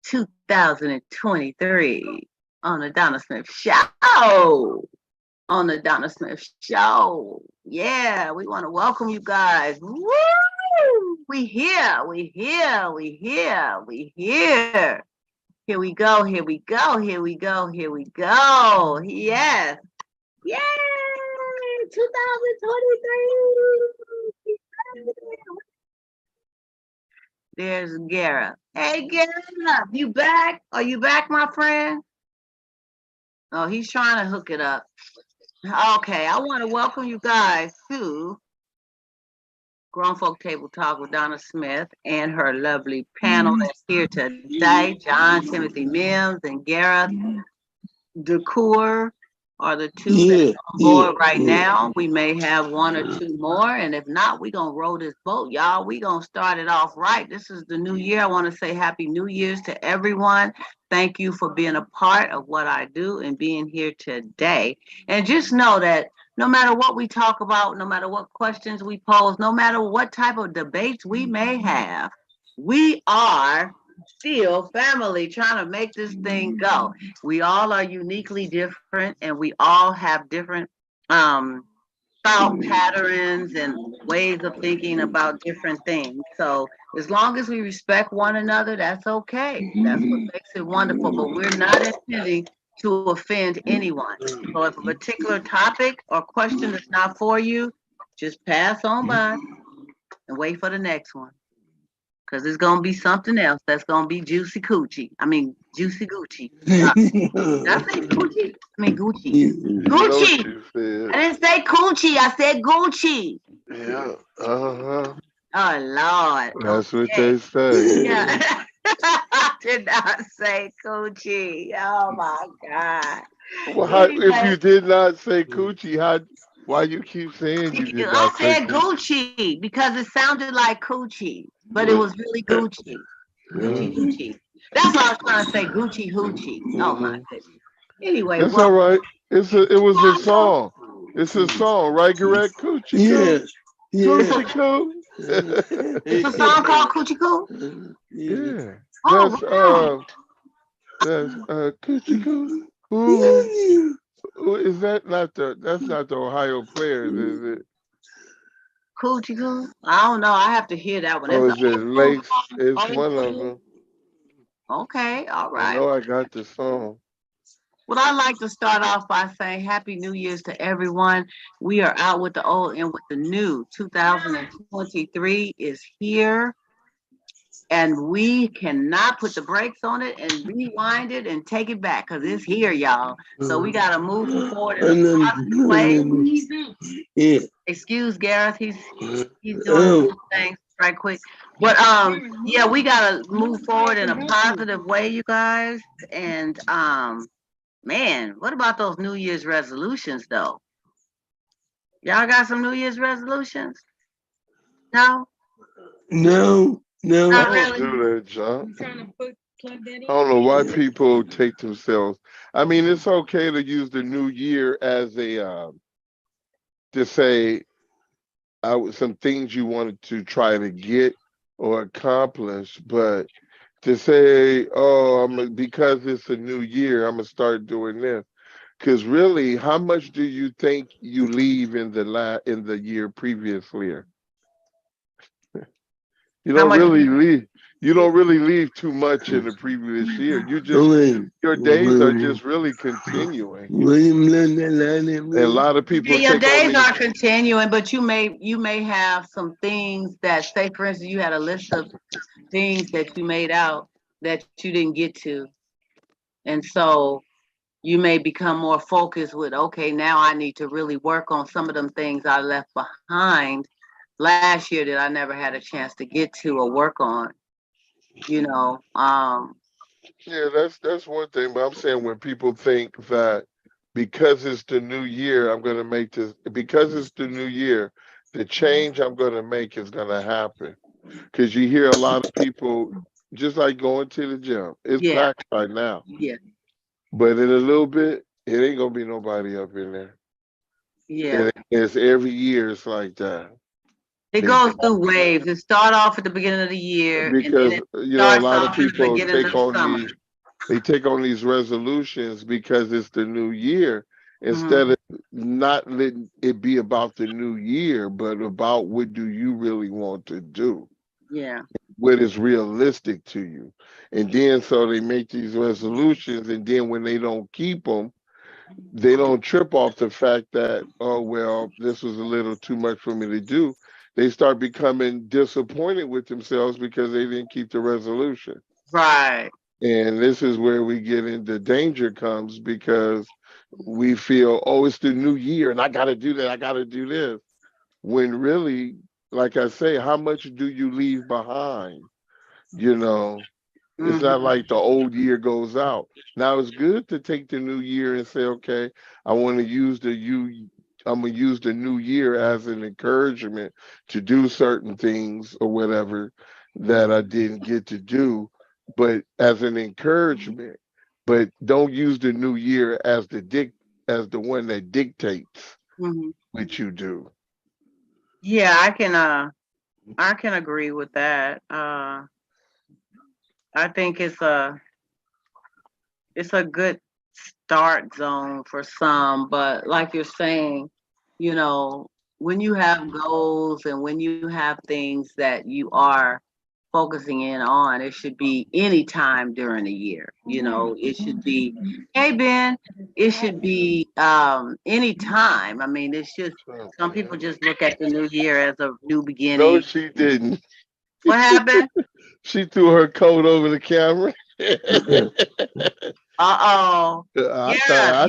2023 on the Donna Smith Show. On the Donna Smith Show. Yeah, we want to welcome you guys. Woo! We here, we here, we here, we here. Here we go, here we go, here we go, here we go. Yes. Yay! 2023. There's Gara. Hey, Gara, you back? Are you back, my friend? Oh, he's trying to hook it up. Okay, I want to welcome you guys to Grown Folk Table Talk with Donna Smith and her lovely panel that's here today. John Timothy Mims and Gareth DeCour are the two that are on board right now. We may have one or two more, and if not, we're going to roll this boat, y'all. We're going to start it off right. This is the new year. I want to say Happy New Year's to everyone. Thank you for being a part of what I do and being here today. And just know that no matter what we talk about, no matter what questions we pose, no matter what type of debates we may have, we are still family trying to make this thing go. We all are uniquely different and we all have different thought patterns and ways of thinking about different things. So as long as we respect one another, that's okay. That's what makes it wonderful. But we're not intending to offend anyone. So if a particular topic or question is not for you, just pass on by and wait for the next one. Because it's going to be something else that's going to be juicy coochie. I mean, juicy Gucci. Did I say Gucci? I mean, Gucci. Gucci. I didn't say Coochie. I said Gucci. Yeah. Uh-huh. Oh, Lord. That's what they say. Yeah. I did not say Coochie. Oh, my God. Well, if you did not say coochie, why you keep saying you did not say I said Gucci because it sounded like coochie, but it was really Gucci. Gucci. That's what I was trying to say, Gucci Hoochie. Oh, my goodness. Anyway. It's all right. It was a song. It's a song, right, correct? Coochie Coo. Coochie Coo. It's a song called Coochie Coo? Yeah. Oh, That's Coochie Coo. Ooh. Is that's not the Ohio Players, is it? Coochie Coo? I don't know. I have to hear that one. Oh, is it Lakes? It's one of them. Okay, all right. I know I got the song. Well, I'd like to start off by saying Happy New Year's to everyone. We are out with the old and with the new. 2023 is here. And we cannot put the brakes on it and rewind it and take it back because it's here, y'all. So we got to move forward in a positive way. Excuse Gareth, he's doing things right quick. But yeah, we got to move forward in a positive way, you guys. And man, what about those New Year's resolutions, though? Y'all got some New Year's resolutions? No? No. Not I really. don't do that, John. I don't know why people take themselves. I mean, it's okay to use the new year as a to say some things you wanted to try to get or accomplish, but to say, oh, because it's a new year, I'm gonna start doing this. Because really, how much do you think you leave in the year previously? You don't really leave. You don't really leave too much in the previous year. Your days are just really continuing. And a lot of people. Yeah, your days are continuing, but you may have some things that, say, for instance, you had a list of things that you made out that you didn't get to, and so you may become more focused with, okay, now I need to really work on some of them things I left behind last year that I never had a chance to get to or work on, you know. Yeah, that's one thing. But I'm saying when people think that because it's the new year, I'm going to make this. Because it's the new year, the change I'm going to make is going to happen. Because you hear a lot of people just like going to the gym. It's packed right now. Yeah. But in a little bit, it ain't going to be nobody up in there. Yeah. And it's every year it's like that. It goes through waves. It start off at the beginning of the year, and because then it you know a starts lot of off at the people beginning take of on summer. these resolutions because it's the new year instead Mhm. of not letting it be about the new year, but about what do you really want to do, Yeah. what is realistic to you. And then so they make these resolutions, and then when they don't keep them, they don't trip off the fact that, oh well, this was a little too much for me to do. They start becoming disappointed with themselves because they didn't keep the resolution. Right. And this is where we get into danger comes, because we feel, oh, it's the new year and I got to do that, I got to do this. When really, like I say, how much do you leave behind? You know, it's not Mhm. like the old year goes out. Now it's good to take the new year and say, okay, I want to use I'm gonna use the new year as an encouragement to do certain things or whatever that I didn't get to do, but as an encouragement. But don't use the new year as the one that dictates Mhm. what you do. Yeah, I can agree with that. I think it's a good start zone for some, but like you're saying, you know, when you have goals and when you have things that you are focusing in on, it should be any time during the year. You know, it should be, hey Ben, it should be any time. I mean, it's just some people just look at the new year as a new No, beginning. she didn't. What happened? She threw her coat over the camera. Uh-oh. Yeah,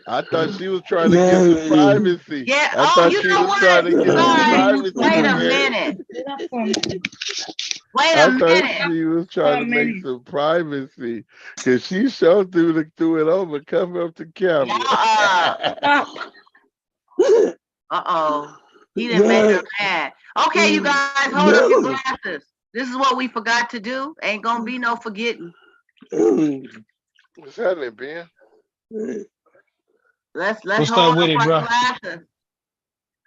I thought she was trying to get some privacy. yeah. I Oh, thought you she know was what? trying to get All some right. privacy, Wait a man. minute. Wait a I thought minute. she was trying to make some privacy, because she showed threw it over, cover up the Y'all, camera. uh-oh. He didn't make her mad. Okay, you guys, hold up your glasses. This is what we forgot to do. Ain't gonna be no forgetting. What's happening, Ben? Let's What's hold up with up it, our bro? glasses.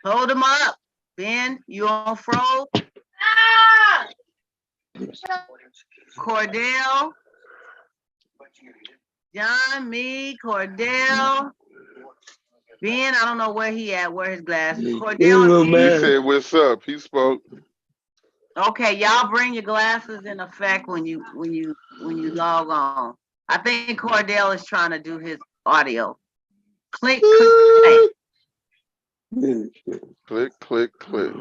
Hold them up. Ben, you on froze? Cordell, John, me, Cordell. Ben, I don't know where he at, where his glasses. Cordell, He me. said, "What's up?" He spoke. Okay, y'all bring your glasses in effect when you log on. I think Cordell is trying to do his audio. Click, click, Click, click, click.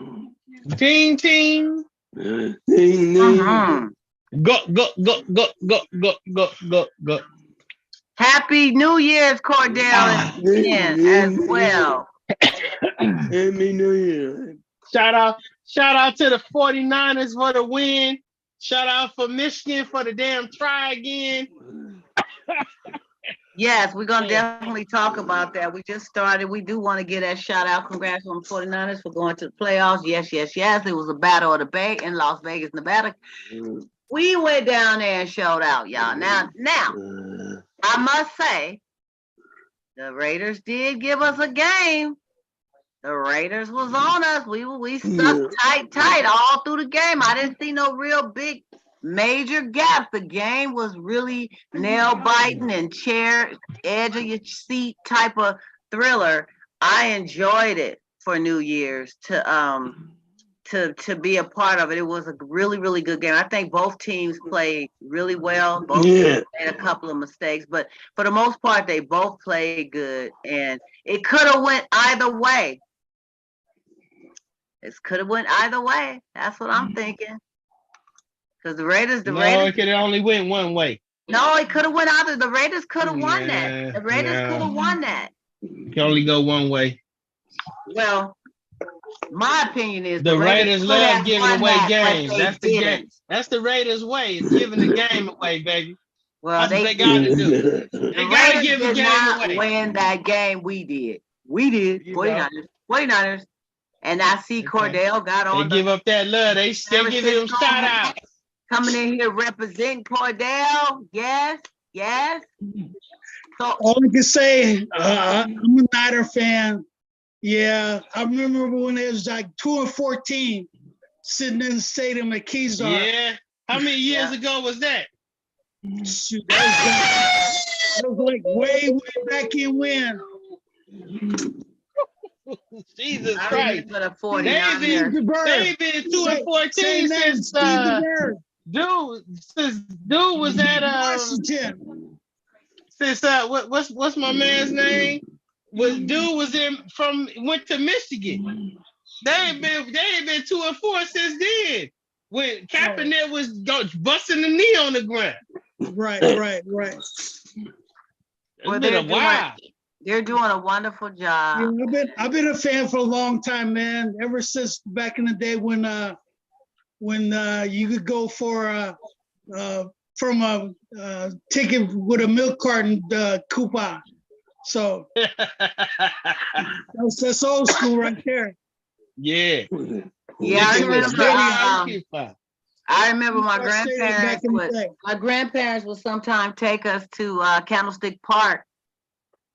Ting ting. Mm-hmm. Go go go go go go go go go. Happy New Year's, Cordell, and Ben as well. Happy New Year. Shout out to the 49ers for the win. Shout out for Michigan for the damn try again. Yes, we're going to definitely talk about that. We just started. We do want to get that shout out. Congrats on the 49ers for going to the playoffs. Yes, yes, yes. It was a battle of the Bay in Las Vegas, Nevada. We went down there and showed out, y'all. Now, I must say, the Raiders did give us a game. The Raiders was on us. We stuck tight all through the game. I didn't see no real big major gaps. The game was really nail biting and chair edge of your seat type of thriller. I enjoyed it for New Year's to be a part of it. It was a really, really good game. I think both teams played really well. Both teams made a couple of mistakes, but for the most part, they both played good, and it could have went either way. It could have went either way. That's what I'm thinking. Because the Raiders, No, it could have only went one way. No, it could have went either. The Raiders could have won that. The Raiders could have won that. It can only go one way. Well, my opinion is the Raiders love giving away games. That's the game. That's the Raiders' way. It's giving the game away, baby. Well, that's what they got to do. They got to give the game away. Win that game. We did. 49ers. And I see Cordell got on. They give up that love. They give him shout out. Coming in here representing Cordell. Yes. So all I can say, I'm a Niner fan. Yeah, I remember when it was like 2-14, sitting in the stadium at Keysar. Yeah. How many years ago was that? Shoot, that was like way back in when. Jesus I Christ. remember the Steve 49ers. the Bird. They've been 2 and Say 14 name, since Steve the Bird. dude was at Washington. since what's my man's name? Went to Michigan. They ain't been 2 and 4 since then. When Kaepernick was busting the knee on the ground. Right. It's Well, been a while. They're doing a wonderful job. Yeah, I've been a fan for a long time, man. Ever since back in the day when you could go for from a ticket with a milk carton coupon. So that's old school right there. Yeah. Yeah, I remember my Back grandparents in the day. would sometimes take us to Candlestick Park.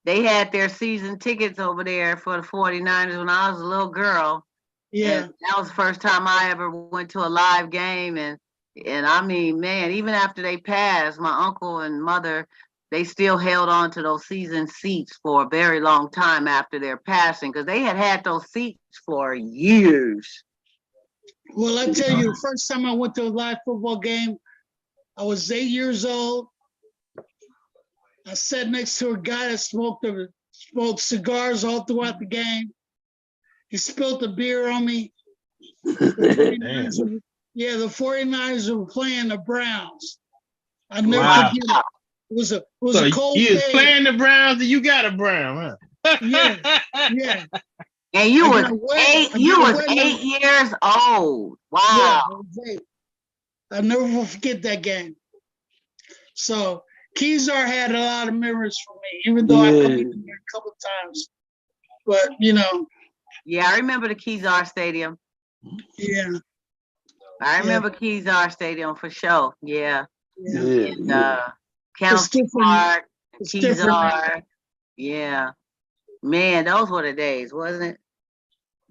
They had their season tickets over there for the 49ers when I was a little girl. Yeah. And that was the first time I ever went to a live game. And I mean, man, even after they passed, my uncle and mother, they still held on to those season seats for a very long time after their passing, because they had those seats for years. Well, I tell you, the first time I went to a live football game, I was 8 years old. I sat next to a guy that smoked cigars all throughout the game. He spilled the beer on me. The 49ers were playing the Browns. I never forget it. It was a cold You was day. playing the Browns and you got a Brown, huh? Yeah. And you was 8 years old. Wow. Yeah, I'll never forget that game. So Keysar had a lot of memories for me, even though I come in there a couple of times. But yeah, I remember the Keysar Stadium. Yeah. I remember Keysar Stadium for sure. Yeah. And, Candlestick Park, it's Keysar. Yeah. Man, those were the days, wasn't it?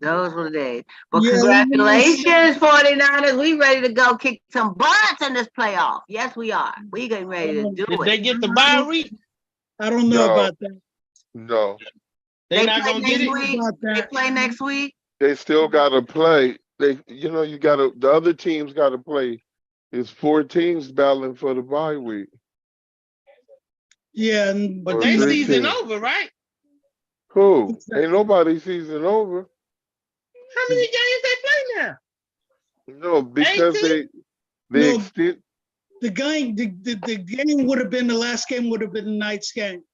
Those were the days. But congratulations, 49ers. We ready to go kick some butts in this playoff. Yes, we are. We getting ready to do Did it. they get the bye week? I don't know about that. No. They not gonna get it. They play next week. They still gotta play. The other teams gotta play. It's 4 teams battling for the bye week. Yeah, but they season over, right? Who? Ain't nobody season over. How many games they play now? No, because 18? they extend. The game would have been, the last game would have been the night's game.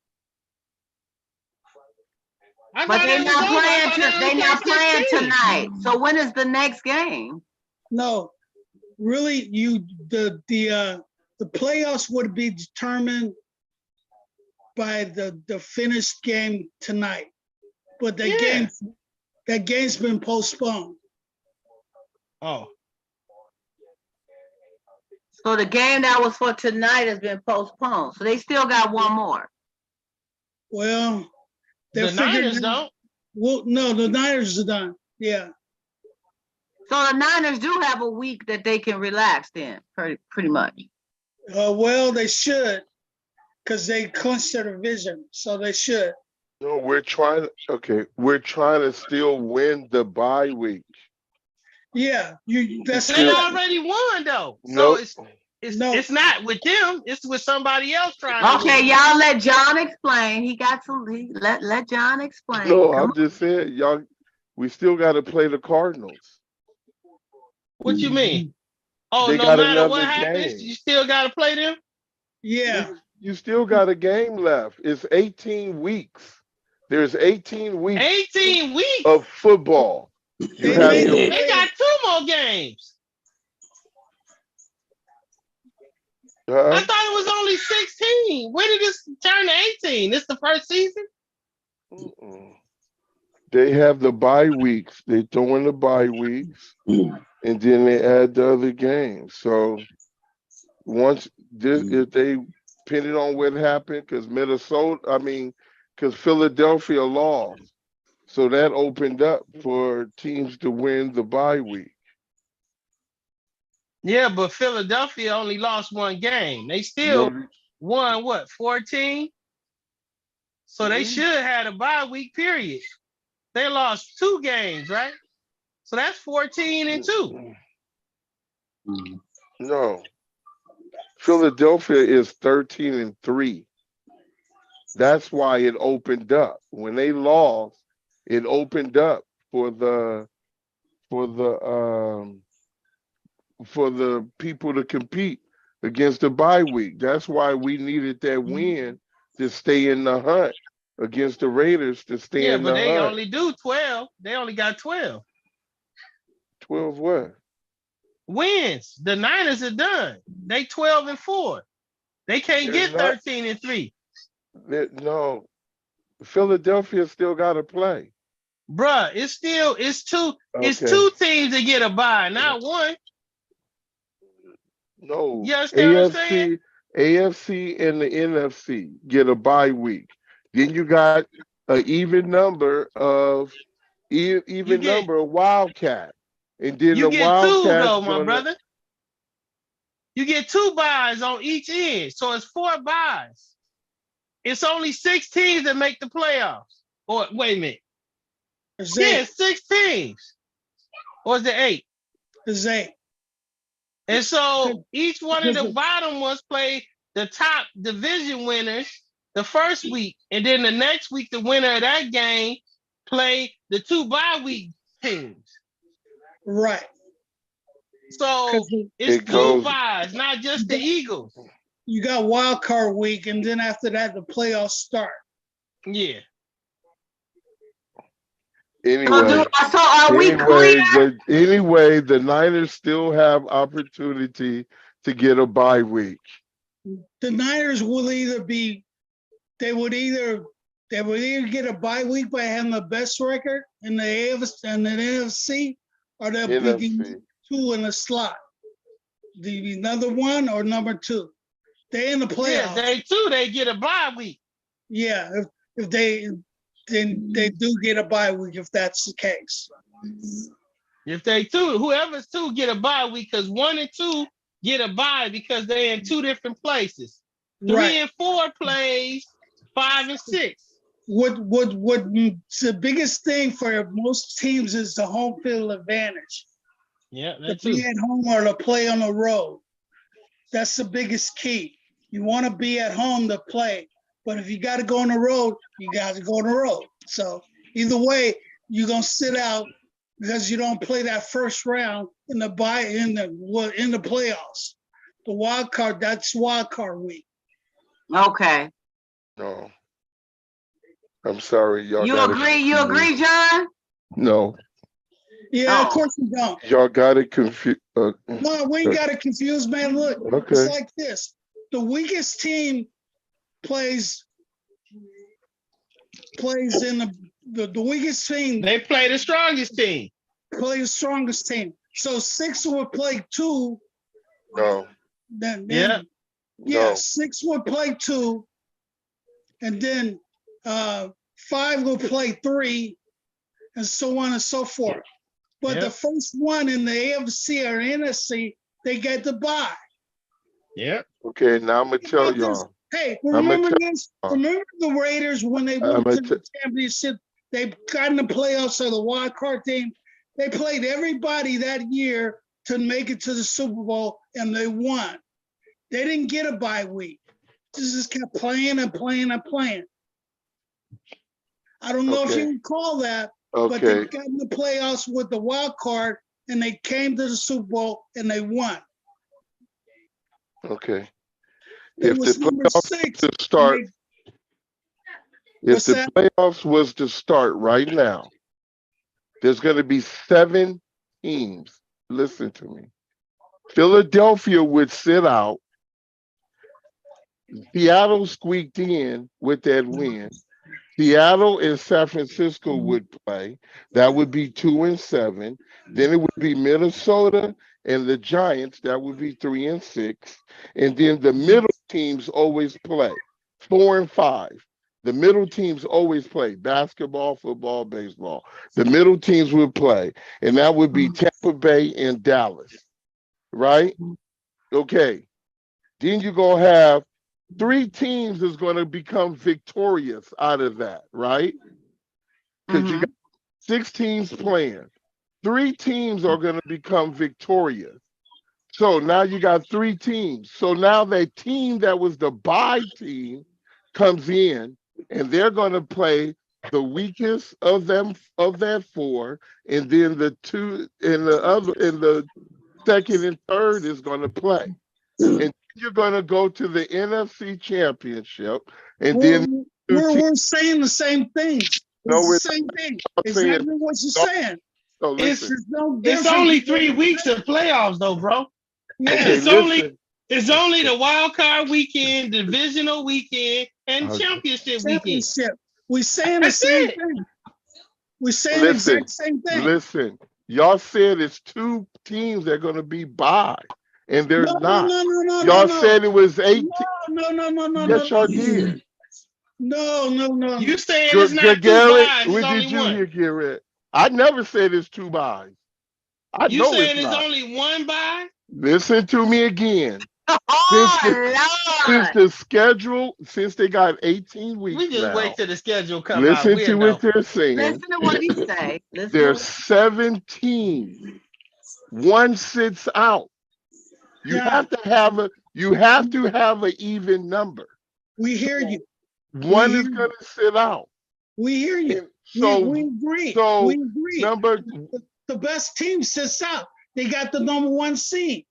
But they're not playing tonight. So when is the next game? No, really, the playoffs would be determined by the finished game tonight. But that game's been postponed. Oh. So the game that was for tonight has been postponed. So they still got one more. Well, the Niners don't. Well, no, the Niners are done. Yeah. So the Niners do have a week that they can relax then, pretty much. Well, they should, because they clinched their division, so they should. No, we're trying to still win the bye week. Yeah, they already won though. No, so it's not with them. It's with somebody else trying. Okay, y'all let John explain. He got some. Let John explain. No, I'm just saying, y'all. We still got to play the Cardinals. What you mean? Oh, they no matter what happens, you still got to play them. Yeah, you still got a game left. It's 18 weeks. There's 18 weeks. 18 weeks of football. They got 2 more games. I thought it was only 16. When did this turn to 18? This the first season? They have the bye weeks. They throw in the bye weeks, and then they add the other games. So if they depending on what happened, because Philadelphia lost. So that opened up for teams to win the bye week. Yeah, but Philadelphia only lost one game. They still won what, 14? So they should have had a bye week period. They lost 2 games, right? So that's 14-2. No. Philadelphia is 13-3. That's why it opened up. When they lost, it opened up for the people to compete against the bye week. That's why we needed that win to stay in the hunt against the Raiders to stay Yeah, in but the they hunt. only do 12. They only got 12 12 what? wins. The Niners are done. They 12-4. They can't They're get not- 13-3. No, Philadelphia still got to play. Bruh, it's two teams that get a bye, not one. No, You understand what I'm saying? AFC and the NFC get a bye week. Then you got an even number of Wildcat, and then You the get 2 Wildcats though, my gonna. brother. You get 2 buys on each end, so it's 4 buys. It's only 6 teams that make the playoffs. Or wait a minute. Yeah, 6 teams. Or is it 8? It's 8. And so each one of the bottom ones play the top division winners the first week, and then the next week the winner of that game play the 2 bye week teams. Right. So it's 2 buys, not just the Eagles. You got wild card week, and then after that, the playoffs start. Yeah. Anyway, So are we clear? anyway, the Niners still have opportunity to get a bye week. The Niners will either get a bye week by having the best record in the AFC and the NFC, or they'll be 2 in the slot. Another 1 or number 2. They're in the playoffs. Yeah, they get a bye week. Yeah, if they do get a bye week if that's the case. If whoever's 2 get a bye week, because 1 and 2 get a bye because they're in 2 different places. 3 and 4 plays 5 and 6. What's the biggest thing for most teams is the home field advantage. Yeah, to that's be at home or to play on the road. That's the biggest key. You want to be at home to play, but if you got to go on the road, you got to go on the road. So either way, you're gonna sit out because you don't play that first round in the playoffs. The wild card, that's wild card week. Okay. No. I'm sorry, y'all. You agree, John? No. Yeah, of course you don't. Y'all got it confused. No, we ain't got it confused, man. Look, It's like this. The weakest team plays in the weakest team. They play the strongest team. Play the strongest team. So 6 would play 2. No. Then 6 would play 2. And then 5 will play 3, and so on and so forth. But the first one in the AFC or NFC, they get the bye. Yeah. Okay, now I'm gonna tell y'all. Hey, remember this? Remember the Raiders when they went to the championship? They got in the playoffs of the wild card team. They played everybody that year to make it to the Super Bowl, and they won. They didn't get a bye week. They just kept playing and playing and playing. I don't know if you recall that, but they got in the playoffs with the wild card, and they came to the Super Bowl and they won. Okay. If the playoffs was to start right now, there's going to be 7 teams. Listen to me. Philadelphia would sit out. Seattle squeaked in with that win. Seattle and San Francisco would play. That would be 2 and 7. Then it would be Minnesota and the Giants. That would be 3 and 6. And then the middle teams always play 4 and 5. The middle teams always play basketball, football, baseball. The middle teams would play, and that would be Tampa Bay and Dallas, right? Okay. Then you're going to have 3 teams that's going to become victorious out of that, right? Because you got 6 teams playing. 3 teams are going to become victorious. So now you got 3 teams. So now that team that was the bye team comes in, and they're going to play the weakest of them of that 4, and then the 2 and the second and third is going to play. And you're going to go to the NFC Championship, and then we're saying the same things. No, It's we're the same thing. saying- Exactly what you're saying. so listen. There's no It's difference. only 3 weeks of playoffs, though, bro. Okay, It's listen. It's only the wild card weekend, divisional weekend, and Okay. championship weekend. Championship. We're saying the That's same it. thing. We're saying the Listen, exact same thing. Listen, y'all said it's 2 teams that are going to be bye, and they're No, not. no, Y'all no. said it was 8. No. Yes, y'all did. No. You saying it's not 2 Garrett, buys, what it's did only you 1. hear, Garrett? I never said it's 2 buys. I You know saying it's it's not. only 1 buy? Listen to me again. Oh, Since Lord. the schedule, since they got 18 weeks We just now, wait till the schedule come out. listen to what Weirdo. they're saying. Listen to what he say. Listen to There's what- 7 teams. 1 sits out. You Yeah. have to have an even number. We hear you. 1 We is hear going to sit out. We hear you. And so we agree. so we agree. number The best team sits out. They got the number 1 seed.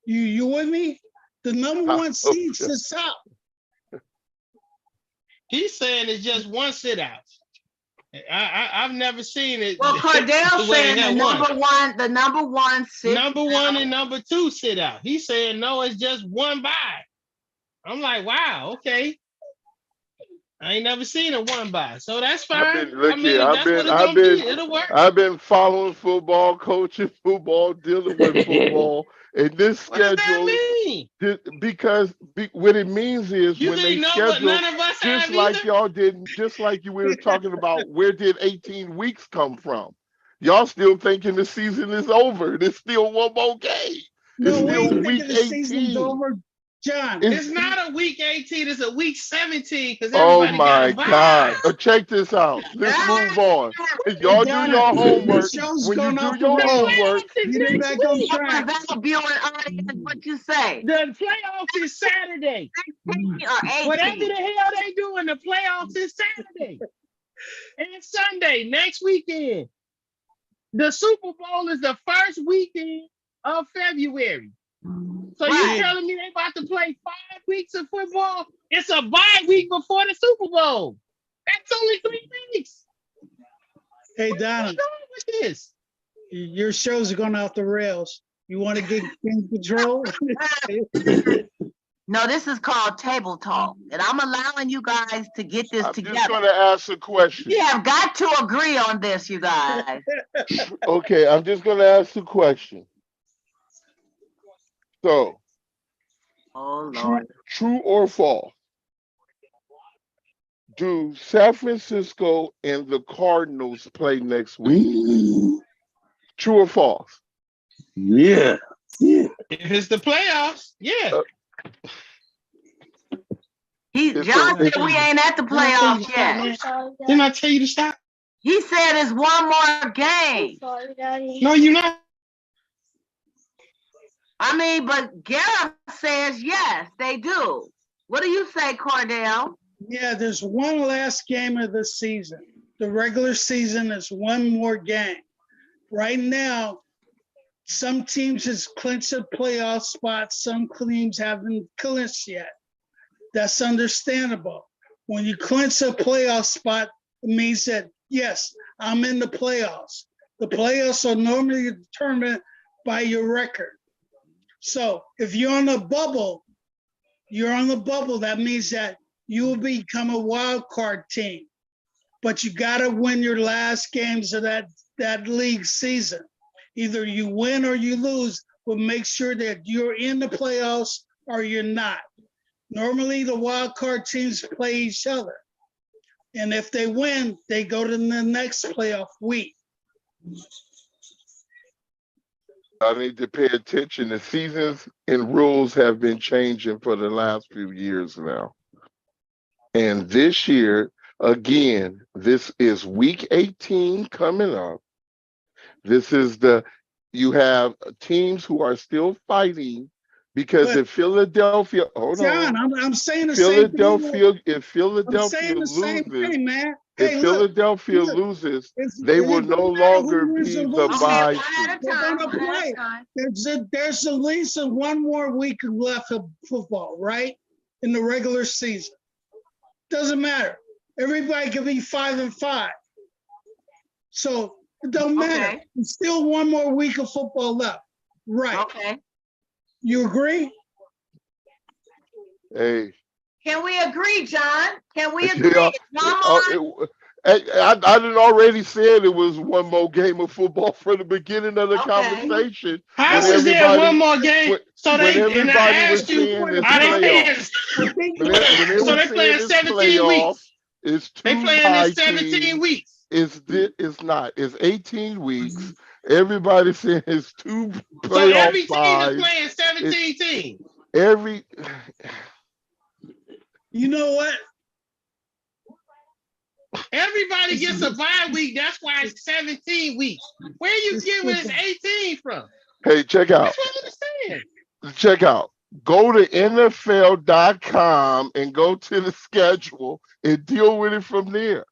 You with me? The number 1 seed sits out. He's saying it's just 1 sit out. I've never seen it. Well, Cordell where saying they the had number one sits Number 1 out. and number 2 sit out. He's saying no, it's just 1 buy. I'm like, wow, okay. I ain't never seen a 1 buy, so that's fine. It'll work. I've been following football, coaching football, dealing with football, and this What does schedule. that mean? Because what it means is You when they think schedule, none of us just have like either? y'all didn't, just like we were talking about, where did 18 weeks come from? Y'all still thinking the season is over. There's still 1 more game. It's No, we still ain't week thinking the season's 18. over. John, It's not a week 18, it's a week 17 because Oh everybody my got a God. bye. Check this out. Let's move on. If hey, y'all do Donna, your the homework, show's when you going do off the your rails. homework, Get it back on Come track. on, Val viewing audience, what you say? The playoffs is Saturday. 16 or Whatever 18? the hell they doing, the playoffs is Saturday and Sunday next weekend. The Super Bowl is the first weekend of February. So you Right. telling me they about to play 5 weeks of football? It's a bye week before the Super Bowl. That's only 3 weeks. Hey, What's Donna, going on with this? your shows are going off the rails. You want to get in control? No, this is called table talk, and I'm allowing you guys to get this I'm just together. going to ask a question. You have got to agree on this, you guys. Okay, I'm just going to ask a question. So, Oh Lord. true or false? Do San Francisco and the Cardinals play next week? True or false? Yeah. If it's the playoffs, yeah. John said we ain't at the playoffs yet. Didn't I tell you to stop? He said it's 1 more game. Sorry, Daddy. No, you're not. I mean, but Gareth says yes, they do. What do you say, Cordell? Yeah, there's one last game of the season. The regular season is 1 more game. Right now, some teams has clinched a playoff spot. Some teams haven't clinched yet. That's understandable. When you clinch a playoff spot, it means that, yes, I'm in the playoffs. The playoffs are normally determined by your record. So if you're on the bubble, you're on the bubble. That means that you will become a wild card team. But you got to win your last games of that league season. Either you win or you lose, but make sure that you're in the playoffs or you're not. Normally, the wild card teams play each other. And if they win, they go to the next playoff week. I need to pay attention. The seasons and rules have been changing for the last few years now. And this year, again, this is week 18 coming up. This is you have teams who are still fighting because But if Philadelphia, hold John, on, I'm saying the same thing. if I'm Philadelphia saying the same loses, thing, man. if Hey, look, Philadelphia look, loses, it they will doesn't no matter longer who wins be or the loses. Okay, bye one at a team. They're time, gonna one at a play. time. There's at least one more week left of football, right? In the regular season. Doesn't matter. Everybody can be 5-5. So it don't matter. Okay. There's still one more week of football left. Right. Okay. You agree? Hey, Can we agree, John? Can we yeah, agree? One more. I done already said it was one more game of football from the beginning of the Okay. conversation. How when is there everybody- one more game? when- So when and I everybody was asked you, saying it's are they playing? playoffs. I think When they So were they saying playing it's 17 playoffs, weeks. it's They two playing bye in 17 teams. weeks. It's not. It's 18 weeks. Everybody saying it's two So playoff every team is buys. playing 17 teams. Every you know what? Everybody gets a bye week. That's why it's 17 weeks. Where you get where it's 18 from? hey, check out. That's what I'm saying. Check out. Go to NFL.com and go to the schedule and deal with it from there.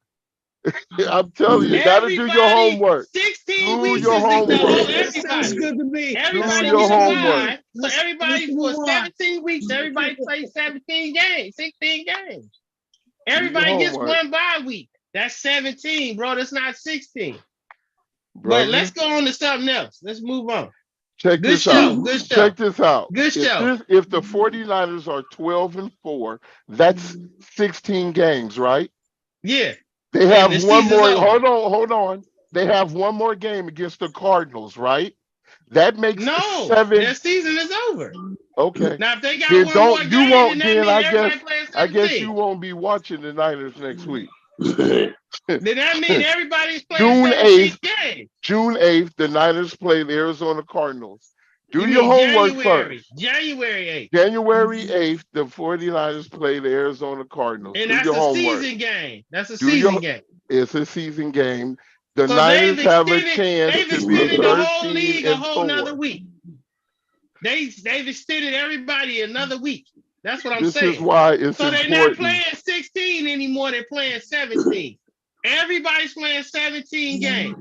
I'm telling you, you got to do your homework. 16 Do weeks your is the homework. whole That sounds everybody. good to me. Everybody your gets a homework. bye. So everybody Let's for move on. 17 weeks, everybody plays 17 games, 16 games. your Everybody gets homework. one bye week. That's 17, bro. That's not 16. But Brother. let's go on to something else. Let's move on. Check Good this show. out. Good show. Check this out. Good show. If the 49ers are 12-4, that's 16 games, right? Yeah. They have the one season's more. over. Hold on. They have one more game against the Cardinals, right? That makes No, 7. their season is over. Okay. Now, if they got Then one more don't you game, won't. then that Then means everybody playing 17. I guess you won't be watching the Niners next week. Then that means everybody's June playing 17 8th. games. June 8th, the Niners play the Arizona Cardinals. Do You your mean homework January. first. January 8th. January 8th, the 49ers play the Arizona Cardinals. And Do that's your a homework. season game. That's a Do season your- game. It's a season game. The So Niners they've have a extended, chance they've to be extended the whole league a whole 13-4. nother week. They've extended everybody another week. That's what I'm This saying. is why it's So they're important. not playing 16 anymore. They're playing 17. Everybody's playing 17 games.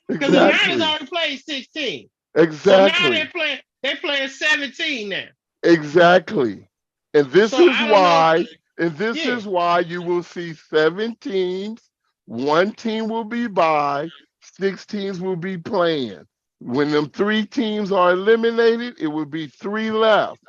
Because the Niners Exactly. already played 16. So now Exactly. they're playing 17 now. Exactly. And this So is I don't why. know. And this Yeah. is why you will see 7 teams. One team will be bye. 6 teams will be playing. When them 3 teams are eliminated, it will be 3 left.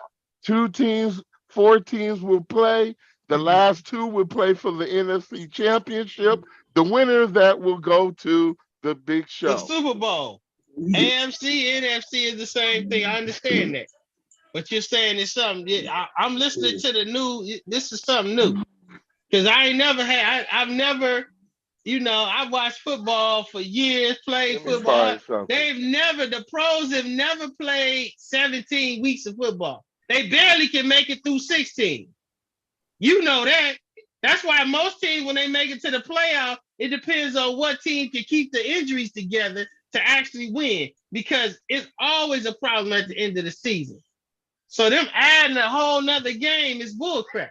2 teams, 4 teams will play. The last 2 will play for the NFC Championship. The winner of that will go to the big The show. Super Bowl. AFC, NFC is the same thing. I understand that. But you're saying it's something. I'm listening to the new. This is something new. Because I've never, I've watched football for years, played Let me football. find something. The pros have never played 17 weeks of football. They barely can make it through 16. You know that. That's why most teams, when they make it to the playoff, it depends on what team can keep the injuries together to actually win, because it's always a problem at the end of the season. So them adding a whole nother game is bullcrap.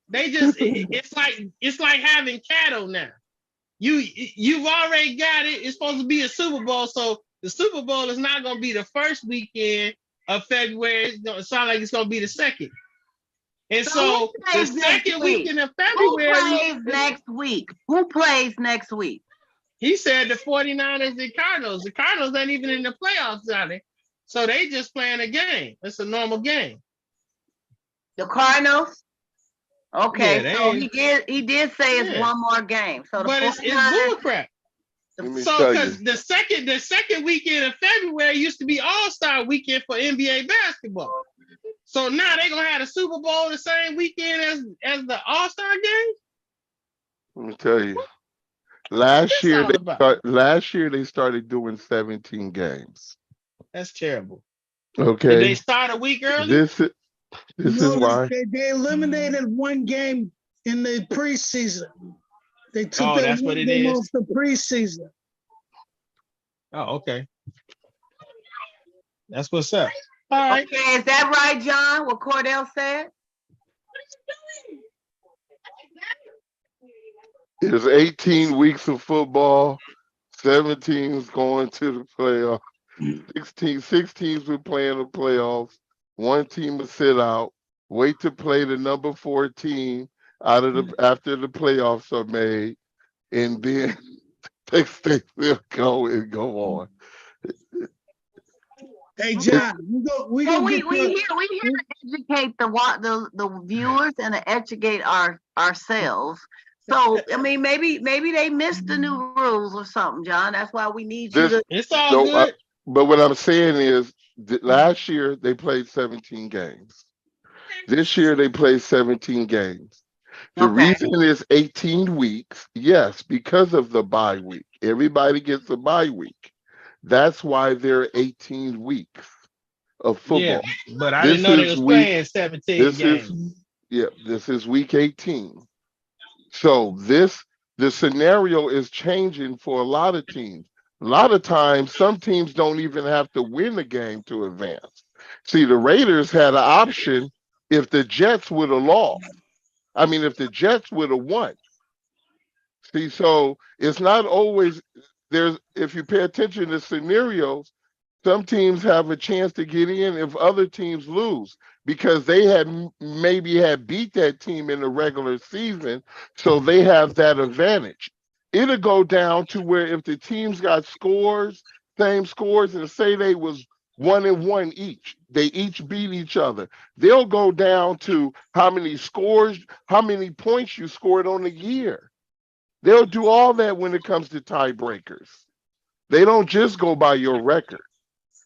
They just it's like having cattle now. You've already got it. It's supposed to be a Super Bowl, so the Super Bowl is not going to be the first weekend of February. It's going to sound like it's going to be the second. And so who the plays second next week? weekend of Who February, plays next week? Who plays next week? he said the 49ers and Cardinals. The Cardinals ain't even in the playoffs, are they? So they just playing a game. It's a normal game. The Cardinals? Okay, Yeah, so he did say it's Yeah. one more game. So the But it's 49ers, bullcrap. Let me So tell because you. the second weekend of February used to be All-Star weekend for NBA basketball. So now they gonna have the Super Bowl the same weekend as the All-Star game? Let me tell you. What's this all about? Last year they started doing 17 games. That's terrible. Did Okay. they start a week early? This is why. They eliminated one game in the preseason. They took Oh, that's what it is. off the preseason. Oh, okay. That's what's up. All right. Okay, is that right, John? What Cordell said? There's 18 weeks of football. 17 is going to the playoffs. 6 teams will play in the playoffs. One team will sit out. Wait to play the number 14 out of after the playoffs are made, and then they will go on. Hey, John, we here to educate the viewers and to educate ourselves. So I mean, maybe they missed the new rules or something, John. That's why we need you to. It's all good. But what I'm saying is, last year they played 17 games. This year they played 17 games. The reason is 18 weeks, yes, because of the bye week. Everybody gets a bye week. That's why there are 18 weeks of football. Yeah, but I didn't know they was playing 17 games. This is week 18. So the scenario is changing for a lot of teams. A lot of times, some teams don't even have to win the game to advance. See, the Raiders had an option if the Jets would have lost. I mean, if the Jets would have won. See, so it's not always if you pay attention to scenarios, some teams have a chance to get in if other teams lose because they maybe had beat that team in the regular season, so they have that advantage. It'll go down to where if the teams got same scores, and say they was 1-1 each, they each beat each other. They'll go down to how many points you scored on the year. They'll do all that when it comes to tiebreakers. They don't just go by your record.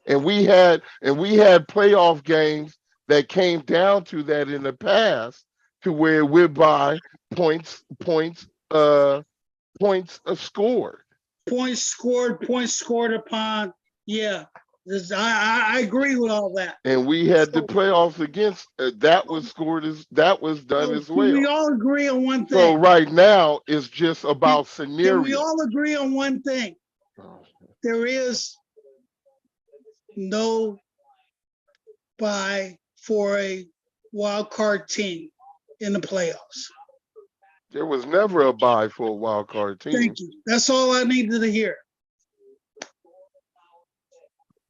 And we had playoff games that came down to that in the past, to where we're by points scored. Points scored upon. Yeah, I agree with all that. And we had the playoffs against that was done as well. We all agree on one thing. So right now it's just about scenario. Can we all agree on one thing? There is no bye for a wild card team in the playoffs. There was never a bye for a wild card team. Thank you. That's all I needed to hear.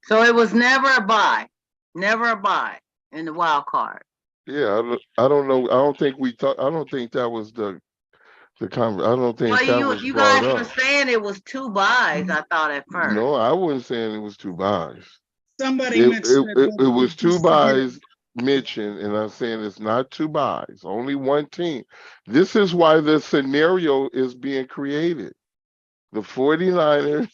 So it was never a bye in the wild card. Yeah, I don't know. I don't think that was the conversation. I don't think that was you brought guys up. were saying it was 2 byes. I thought at first. No, I wasn't saying it was 2 byes. Somebody mentioned it was 2 byes mentioned, and I'm saying it's not 2 byes. Only one team. This is why the scenario is being created. The 49ers,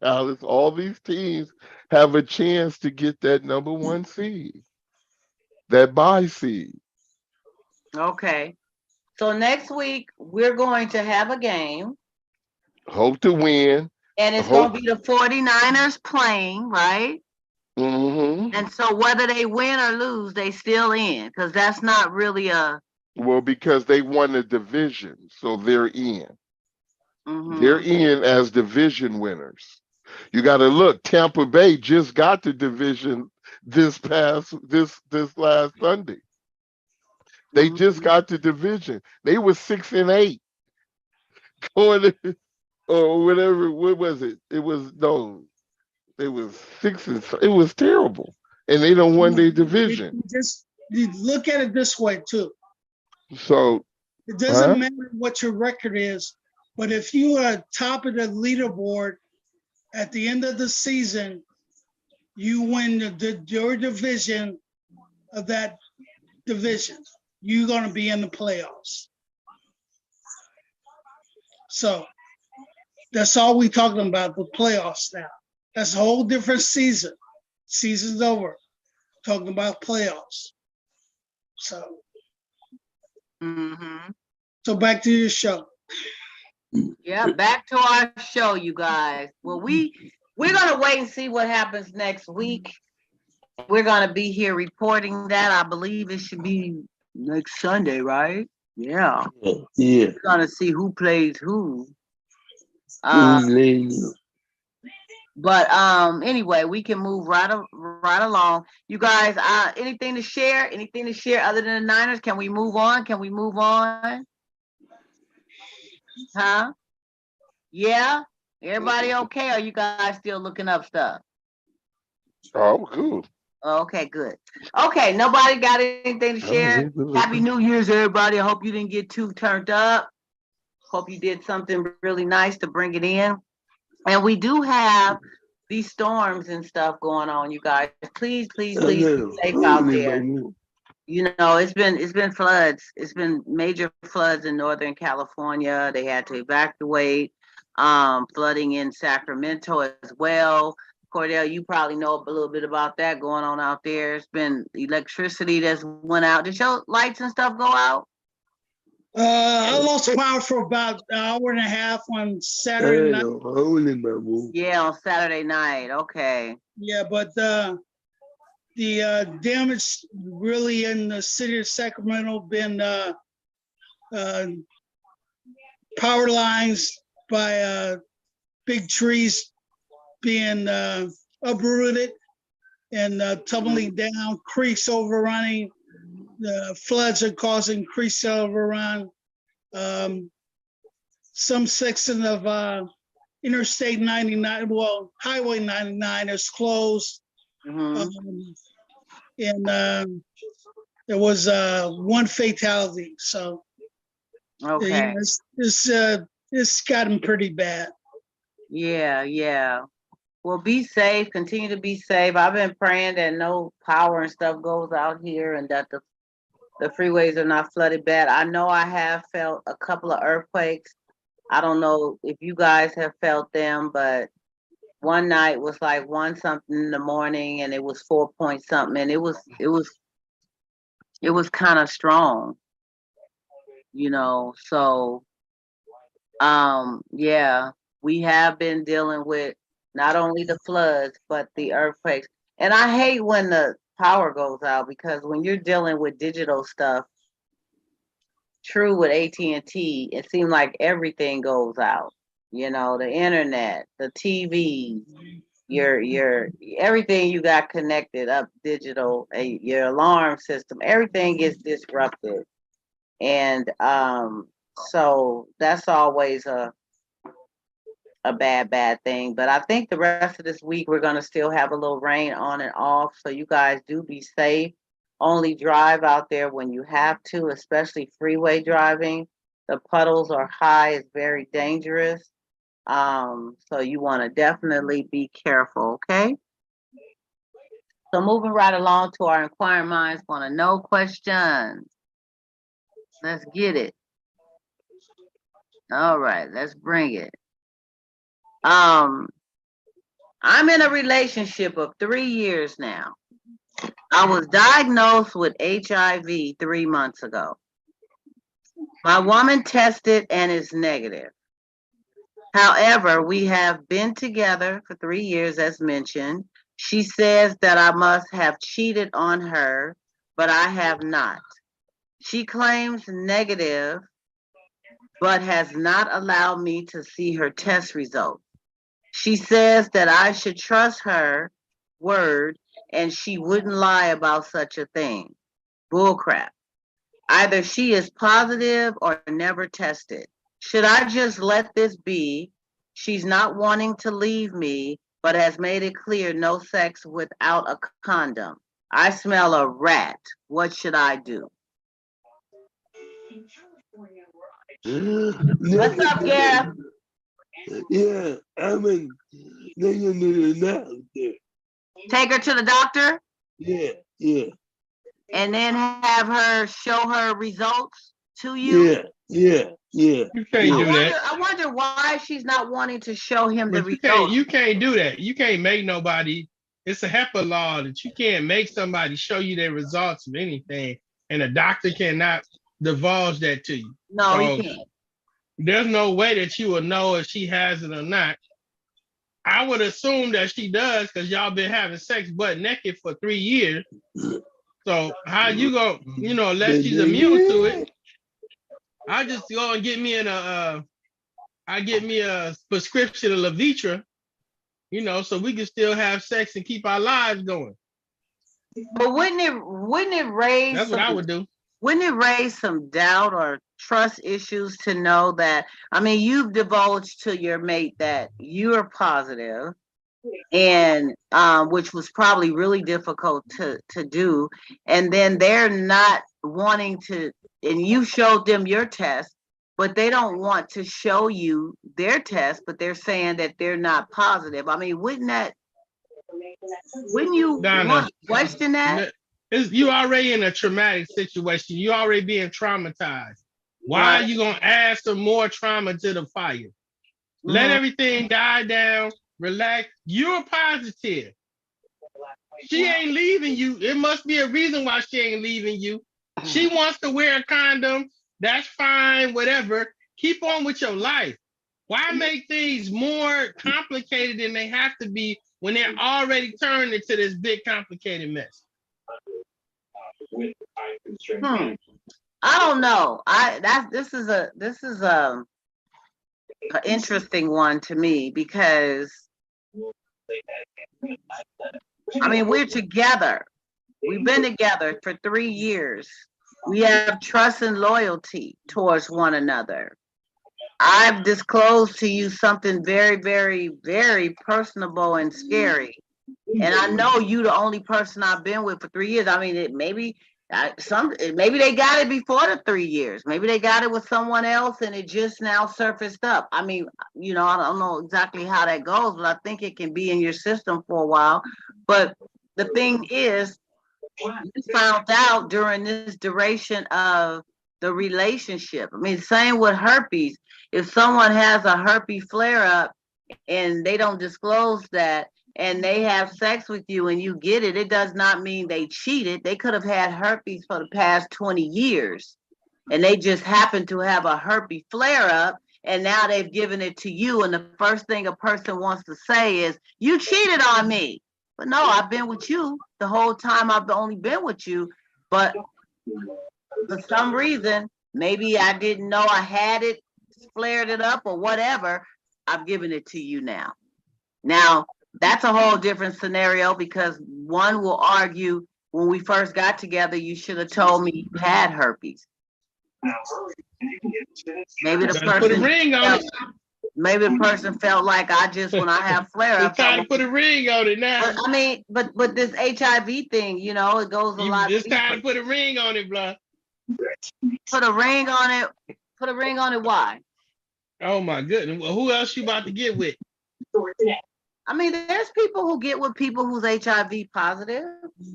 Dallas, all these teams have a chance to get that number 1 seed, that bye seed. Okay. So next week we're going to have a game. Hope to win. And it's going to be the 49ers playing, right? Mm-hmm. And so whether they win or lose, they still in, because that's not really well, because they won the division, so they're in. Mm-hmm. They're in as division winners. You got to look. Tampa Bay just got the division this last Sunday. They just got the division. They were 6-8 going to, or whatever. What was it? It was 6. It was terrible, and they don't won their division. You look at it this way too. So it doesn't matter what your record is, but if you are top of the leaderboard at the end of the season, you win your division of that division. You're going to be in the playoffs. So that's all we're talking about, the playoffs now. That's a whole different season. Season's over. talking about playoffs. So, Mm-hmm. so back to your show. Yeah, back to our show, you guys. Well, we're gonna wait and see what happens next week. We're gonna be here reporting that. I believe it should be next Sunday, right? Yeah. Yeah. We're gonna see who plays who. But anyway, we can move right along. You guys, anything to share? Anything to share other than the Niners? Can we move on? Can we move on? Huh? Yeah? Everybody okay? Or are you guys still looking up stuff? Oh, cool. Okay, good. Okay, nobody got anything to share? Happy New Year's, everybody. I hope you didn't get too turned up. Hope you did something really nice to bring it in. And we do have these storms and stuff going on, you guys. Please be safe out there. You know, it's been floods. It's been major floods in Northern California. They had to evacuate. Flooding in Sacramento as well. Cordell, you probably know a little bit about that going on out there. It's been electricity that's went out. Did your lights and stuff go out? I lost power for about an hour and a half on Saturday night. Yeah, on Saturday night. Okay. Yeah, but the damage really in the city of Sacramento been power lines by big trees being uprooted and tumbling down, creeks overrunning. The floods are causing creeks to overrun. Some section of Interstate 99, well, Highway 99 is closed. Mm-hmm. And there was one fatality. So, okay. Yeah, it's gotten pretty bad. Yeah. Well, be safe. Continue to be safe. I've been praying that no power and stuff goes out here and that the freeways are not flooded bad. I know I have felt a couple of earthquakes. I don't know if you guys have felt them, but one night was like 1 something in the morning and it was 4 point something, and it was kind of strong, you know. So yeah, we have been dealing with not only the floods but the earthquakes. And I hate when the power goes out, because when you're dealing with digital stuff, true with AT&T, it seems like everything goes out. You know, the internet, the TV, your everything you got connected up digital, your alarm system, everything gets disrupted. And so that's always a bad thing. But I think the rest of this week we're going to still have a little rain on and off. So you guys do be safe. Only drive out there when you have to, especially freeway driving. The puddles are high. It's very dangerous. So you want to definitely be careful, okay? So moving right along to our inquiring minds want to know questions. Let's get it. All right, let's bring it. I'm in a relationship of 3 years now. I was diagnosed with HIV 3 months ago. My woman tested and is negative. However, we have been together for 3 years, as mentioned. She says that I must have cheated on her, but I have not. She claims negative, but has not allowed me to see her test results. She says that I should trust her word and she wouldn't lie about such a thing. Bullcrap. Either she is positive or never tested. Should I just let this be? She's not wanting to leave me, but has made it clear no sex without a condom. I smell a rat. What should I do? What's up, Gareth? Yeah, I'm in. Take her to the doctor? Yeah. And then have her show her results to you? Yeah. You can't do that. I wonder why she's not wanting to show him the But results. you can't do that. You can't make nobody. it's a HEPA law that you can't make somebody show you their results of anything, and a doctor cannot divulge that to you. No, So he can't. there's no way that you will know if she has it or not. I would assume that she does because y'all been having sex butt naked for 3 years. So how you gonna, unless she's immune to it, I just go and get me a prescription of Levitra, so we can still have sex and keep our lives going. But wouldn't it raise That's what I would do. Wouldn't it raise some doubt or trust issues to know that, I mean, you've divulged to your mate that you're positive, and which was probably really difficult to do, and then they're not wanting to, and you showed them your test, but they don't want to show you their test, but they're saying that they're not positive. I mean, wouldn't you Donna, want to question that? You already in a traumatic situation. You already being traumatized. Why are you gonna add some more trauma to the fire? Let everything die down, relax. You're positive. She ain't leaving you. It must be a reason why she ain't leaving you. She wants to wear a condom. That's fine, whatever. Keep on with your life. Why make things more complicated than they have to be when they're already turned into this big complicated mess? I don't know. This is an interesting one to me, because I mean, we're together. We've been together for 3 years. We have trust and loyalty towards one another. I've disclosed to you something very, very, very personable and scary. And I know you the only person I've been with for 3 years. I mean, maybe they got it before the 3 years. Maybe they got it with someone else and it just now surfaced up. I mean, I don't know exactly how that goes, but I think it can be in your system for a while. But the thing is, you found out during this duration of the relationship. I mean, same with herpes. If someone has a herpes flare up and they don't disclose that, and they have sex with you and you get it, it does not mean they cheated. They could have had herpes for the past 20 years and they just happen to have a herpes flare up, and now they've given it to you, and the first thing a person wants to say is, you cheated on me. But no, I've been with you the whole time. I've only been with you, but for some reason, maybe I didn't know I had it, flared it up or whatever. I've given it to you now. Now, that's a whole different scenario, because one will argue, when we first got together, you should have told me you had herpes. Maybe the person put a ring on it. Maybe the person felt like when I have flare ups. It's time to put a ring on it now. But, I mean, but this HIV thing, it goes a lot. It's time to put a ring on it, bro. Put a ring on it. Put a ring on it. Why? Oh my goodness. Well, who else you about to get with? I mean, there's people who get with people who's HIV positive.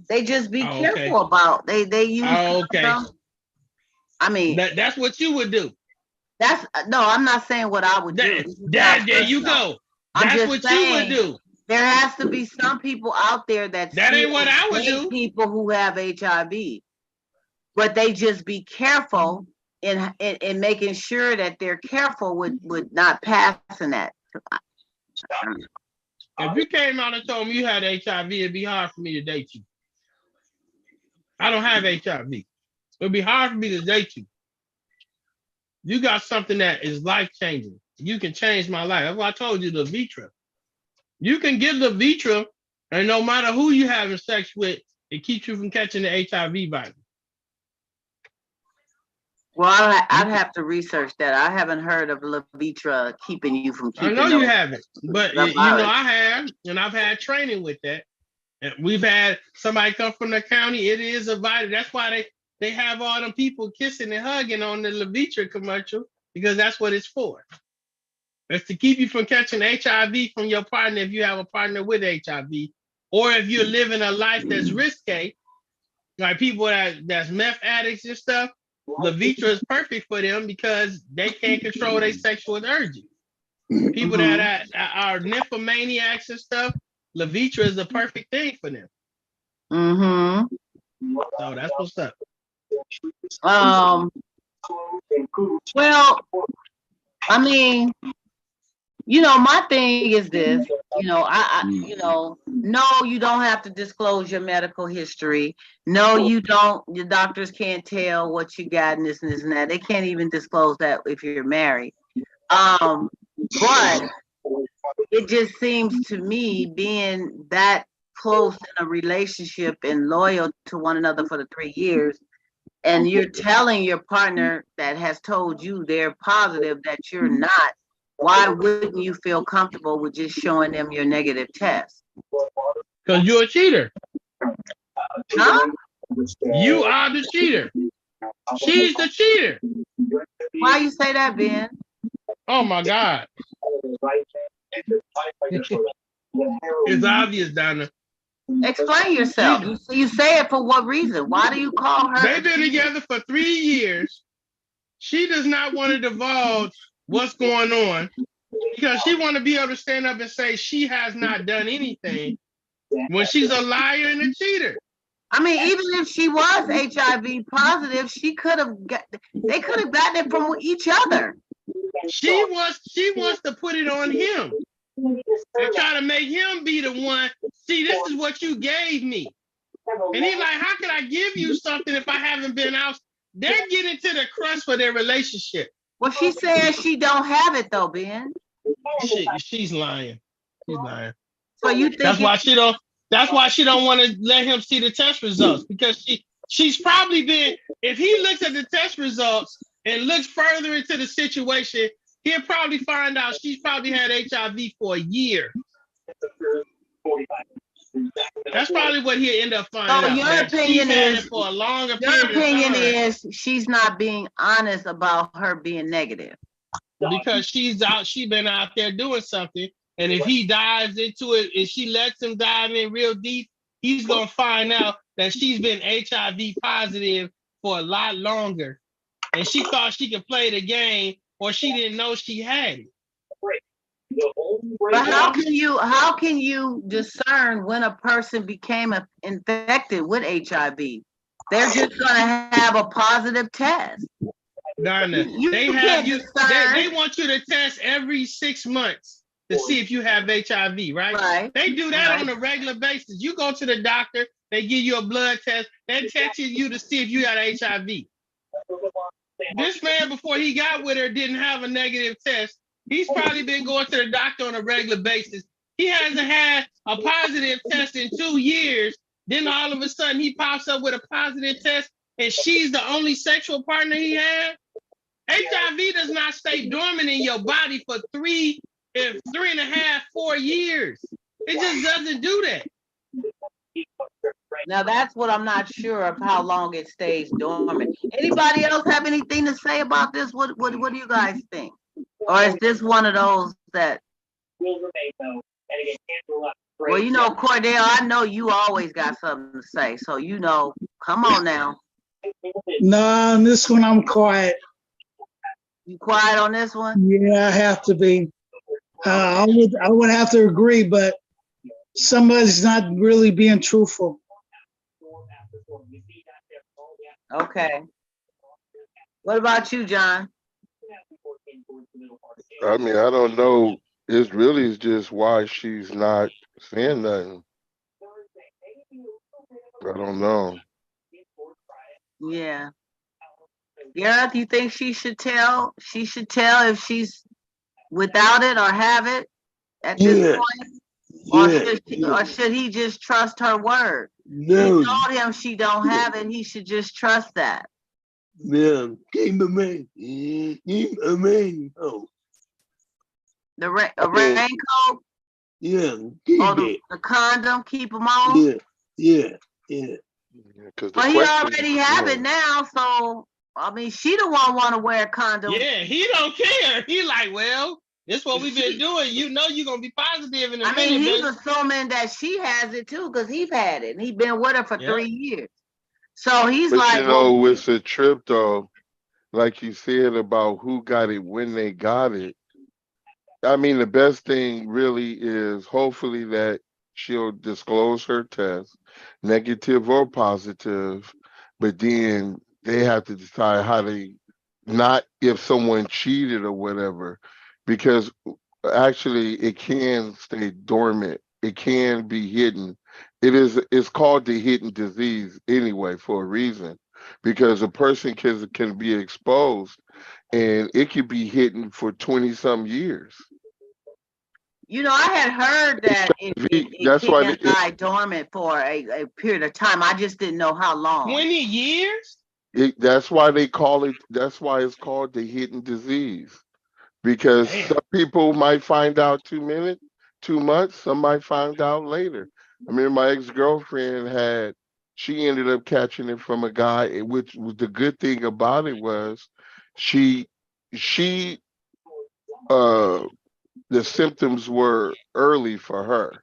They just be careful about. They use. I mean, that's what you would do. I'm not saying what I would do. There you go. That's what you would do. There has to be some people out there that ain't what I would do. People who have HIV, but they just be careful in making sure that they're careful with not passing that. If you came out and told me you had HIV, it'd be hard for me to date you. I don't have HIV. It'd be hard for me to date you. You got something that is life-changing. You can change my life. That's why I told you the Levitra. You can give the Levitra, and no matter who you having sex with, it keeps you from catching the HIV virus. Well, I'd have to research that. I haven't heard of Levitra keeping you from keeping. I know you haven't, but I have, and I've had training with that. And we've had somebody come from the county. It is a virus. That's why they have all them people kissing and hugging on the Levitra commercial, because that's what it's for. It's to keep you from catching HIV from your partner if you have a partner with HIV, or if you're living a life that's risque, like people that's meth addicts and stuff. Levitra is perfect for them because they can't control their sexual urges. People that are nymphomaniacs and stuff, Levitra is the perfect thing for them. Mm-hmm. So that's what's up. Well, I mean, my thing is this, no, you don't have to disclose your medical history. No, you don't. Your doctors can't tell what you got and this and this and that. They can't even disclose that if you're married. But it just seems to me, being that close in a relationship and loyal to one another for the 3 years, and you're telling your partner that has told you they're positive that you're not, why wouldn't you feel comfortable with just showing them your negative test? Because you're a cheater. Huh? You are the cheater. She's the cheater. Why you say that, Ben? Oh my God. It's obvious, Donna. Explain yourself. You say it for what reason? Why do you call her? They've been together for 3 years. She does not want to divulge what's going on because she want to be able to stand up and say she has not done anything when she's a liar and a cheater. I mean, even if she was HIV positive, they could have gotten it from each other. She wants to put it on him and try to make him be the one. See, this is what you gave me. And he's like, how can I give you something if I haven't been out? They're getting to the crust for their relationship. Well, she says she don't have it though, Ben. She's lying. She's lying. So you think that's why she don't want to let him see the test results, because she's probably been, if he looks at the test results and looks further into the situation, he'll probably find out she's probably had HIV for a year. That's probably what he'll end up finding out. Your opinion is, for a longer your opinion is she's not being honest about her being negative. Because she's been out there doing something. And if he dives into it and she lets him dive in real deep, he's going to find out that she's been HIV positive for a lot longer. And she thought she could play the game, or she didn't know she had it. But how can you discern when a person became infected with HIV? They're just going to have a positive test. Donna, they want you to test every 6 months to see if you have HIV, right? They do that on a regular basis. You go to the doctor, they give you a blood test, they're testing you to see if you got HIV. This man, before he got with her, didn't have a negative test. He's probably been going to the doctor on a regular basis. He hasn't had a positive test in 2 years. Then all of a sudden he pops up with a positive test, and she's the only sexual partner he had. HIV does not stay dormant in your body for 3 and a half, 4 years. It just doesn't do that. Now that's what I'm not sure of, how long it stays dormant. Anybody else have anything to say about this? What do you guys think? Or is this one of those that? Well, Cordell, I know you always got something to say, so come on now. No, on this one I'm quiet. You quiet on this one? Yeah, I have to be. I would have to agree, but somebody's not really being truthful. Okay. What about you, John? I mean, I don't know. It's really just why she's not saying nothing. I don't know. Yeah. Gareth, you think she should tell? She should tell if she's without it or have it at this point? Or should he just trust her word? No. He told him she don't have it. He should just trust that. Yeah, keep a man. Keep a man. Oh. The raincoat? Yeah, keep it. The condom, keep them on? Yeah. But he already have it now, so I mean, she the one want to wear a condom. Yeah, he don't care. He like, well, this is what we've been doing. You're gonna be positive in a minute. I mean, he's assuming that she has it too, because he's had it and he's been with her for 3 years. So he's like, it's a trip though, like you said about who got it when they got it. I mean, the best thing really is hopefully that she'll disclose her test, negative or positive, but then they have to decide how they, not if someone cheated or whatever, because actually it can stay dormant. It can be hidden. It's called the hidden disease anyway for a reason, because a person can be exposed and it could be hidden for 20 some years. I had heard that it That's why can lie dormant for a period of time. I just didn't know how long. 20 years? that's why they call it, that's why it's called the hidden disease. Because Damn. some people might find out 2 minutes, 2 months, some might find out later. I mean, my ex-girlfriend she ended up catching it from a guy, which was the good thing about it was she she the symptoms were early for her.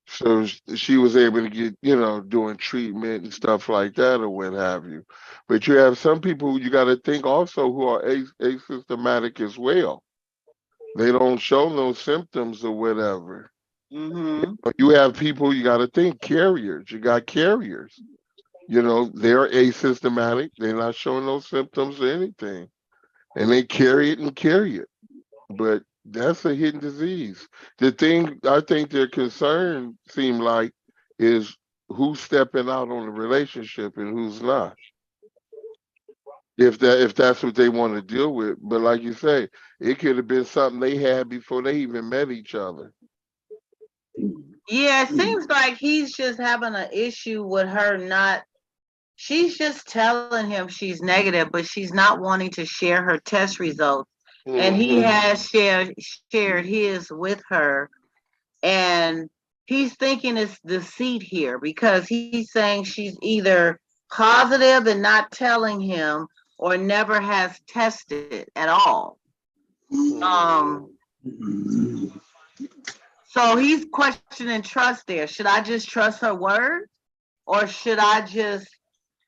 So she was able to get, doing treatment and stuff like that or what have you. But you have some people you got to think also who are asymptomatic as well. They don't show no symptoms or whatever. Mm-hmm. You have people you got to think carriers. You got carriers. They're asymptomatic. They're not showing no symptoms or anything, and they carry it and carry it. But that's a hidden disease. The thing I think their concern seem like is who's stepping out on the relationship and who's not. If that's what they want to deal with. But like you say, it could have been something they had before they even met each other. Yeah, it seems like he's just having an issue with her not. She's just telling him she's negative, but she's not wanting to share her test results. And he has shared his with her, and he's thinking it's deceit here because he's saying she's either positive and not telling him or never has tested at all. So he's questioning trust there. Should I just trust her word, or should I just,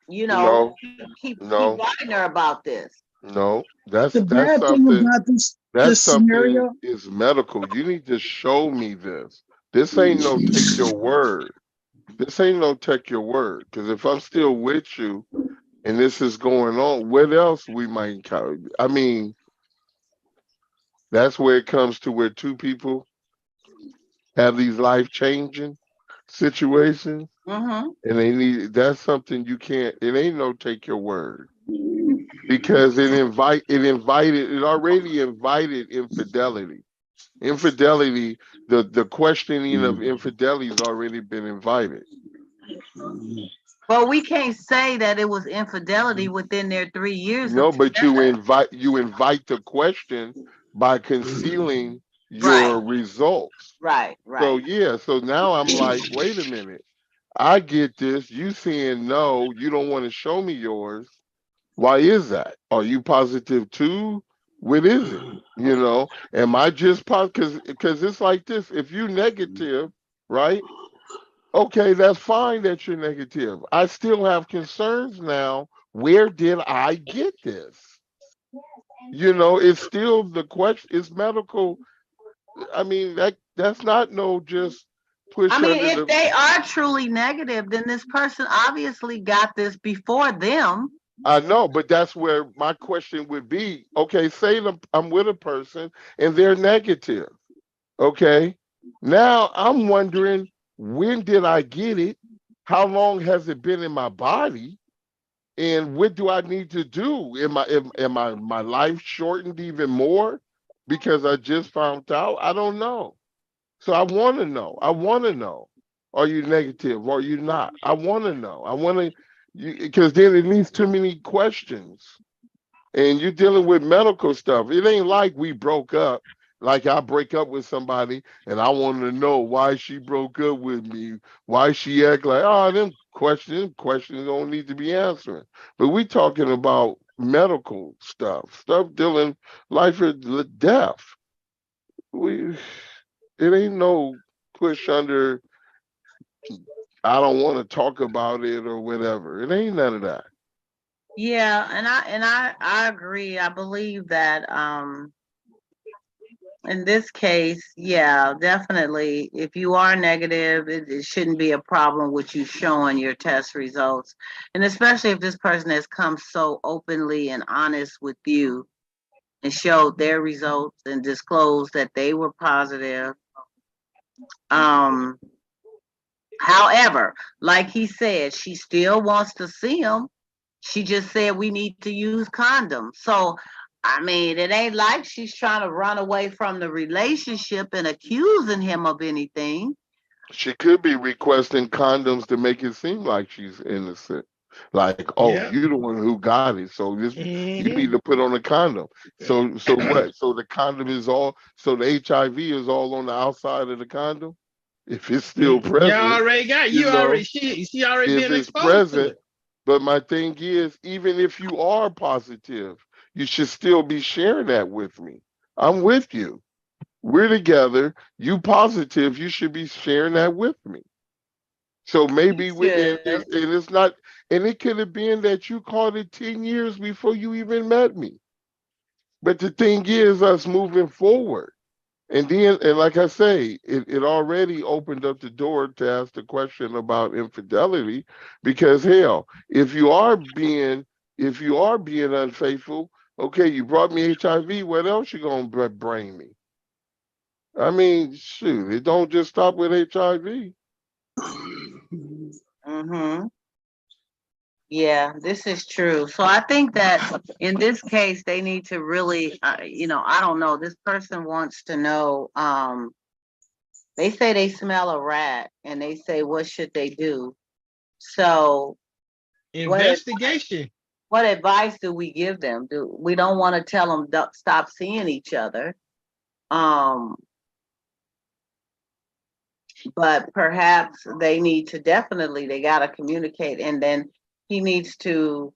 No, keep no, writing her about this? no. That's The bad thing something. about this That's something scenario, is medical. You need to show me this. This ain't no take your word. This ain't no take your word. Because if I'm still with you and this is going on, what else we might encounter? I mean, that's where it comes to where two people have these life changing situations, Mm-hmm. and that's something you can't. It ain't no take your word because it already invited infidelity. Infidelity, the questioning of infidelity has already been invited. But we can't say that it was infidelity within their 3 years No, of but together. you invite the question by concealing Right, your results. right, So right. yeah, so now I'm like, wait a minute. I get this. You saying no, you don't want to show me yours. Why is that? Are you positive too? What is it? Am I just positive? Because it's like this. If you negative, right? Okay, that's fine that you're negative. I still have concerns now. Where did I get this? It's still the question. It's medical. I mean, that's not no just I push mean, under if the. they are truly negative, then this person obviously got this before them. I know, but that's where my question would be. Okay, say I'm with a person and they're negative. Okay, now I'm wondering, when did I get it? How long has it been in my body? And what do I need to do? Am my life shortened even more because I just found out? I don't know. So I want to know. I want to know. Are you negative? Or are you not? I want to know. I want to, because then it leaves too many questions. And you're dealing with medical stuff. It ain't like we broke up. Like I break up with somebody and I want to know why she broke up with me, why she act like, oh, them questions don't need to be answered. But we talking about medical stuff dealing life or death. We It ain't no push under, I don't want to talk about it or whatever. It ain't none of that. Yeah, and I agree. I believe that In this case, yeah, definitely. If you are negative, it shouldn't be a problem with you showing your test results. And especially if this person has come so openly and honest with you and showed their results and disclosed that they were positive. Um, However, like he said, she still wants to see him. She just said we need to use condoms. So, I mean, it ain't like she's trying to run away from the relationship and accusing him of anything. She could be requesting condoms to make it seem like she's innocent. Like, oh, Yeah. you're the one who got it, so this you Hmm. need to put on a condom. So what? So the condom is all. So the HIV is all on the outside of the condom. If it's still You present, already got you you already know, she already if been it's exposed to present. it. But my thing is, even if you are positive, you should still be sharing that with me. I'm with you. We're together. You positive. You should be sharing that with me. So You maybe should. and it's not, and it could have been that you caught it 10 years before you even met me. But the thing is, us moving forward. And then, and like I say, it already opened up the door to ask the question about infidelity, because hell, if you are being unfaithful, okay, you brought me HIV, what else you gonna bring me? I mean, shoot, it don't just stop with HIV. Mm-hmm. Yeah, this is true. So I think that in this case, they need to really, I don't know. This person wants to know. They say they smell a rat, and they say, what should they do? So, what ad- Investigation. what advice do we give them? We don't want to tell them stop seeing each other. Um, but perhaps they need to definitely they got to communicate, and then he needs to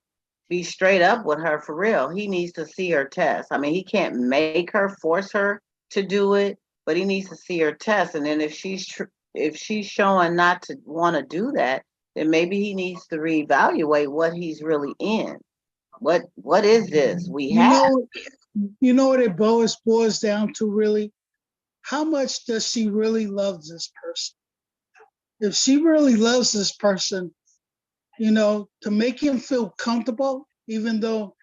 be straight up with her for real. He needs to see her test. I mean, he can't make her, force her to do it, but he needs to see her test. And then if she's showing not to want to do that, then maybe he needs to reevaluate what he's really in. What is this we You have? know, you know what it boils down to really? How much does she really love this person? If she really loves this person, to make him feel comfortable, even though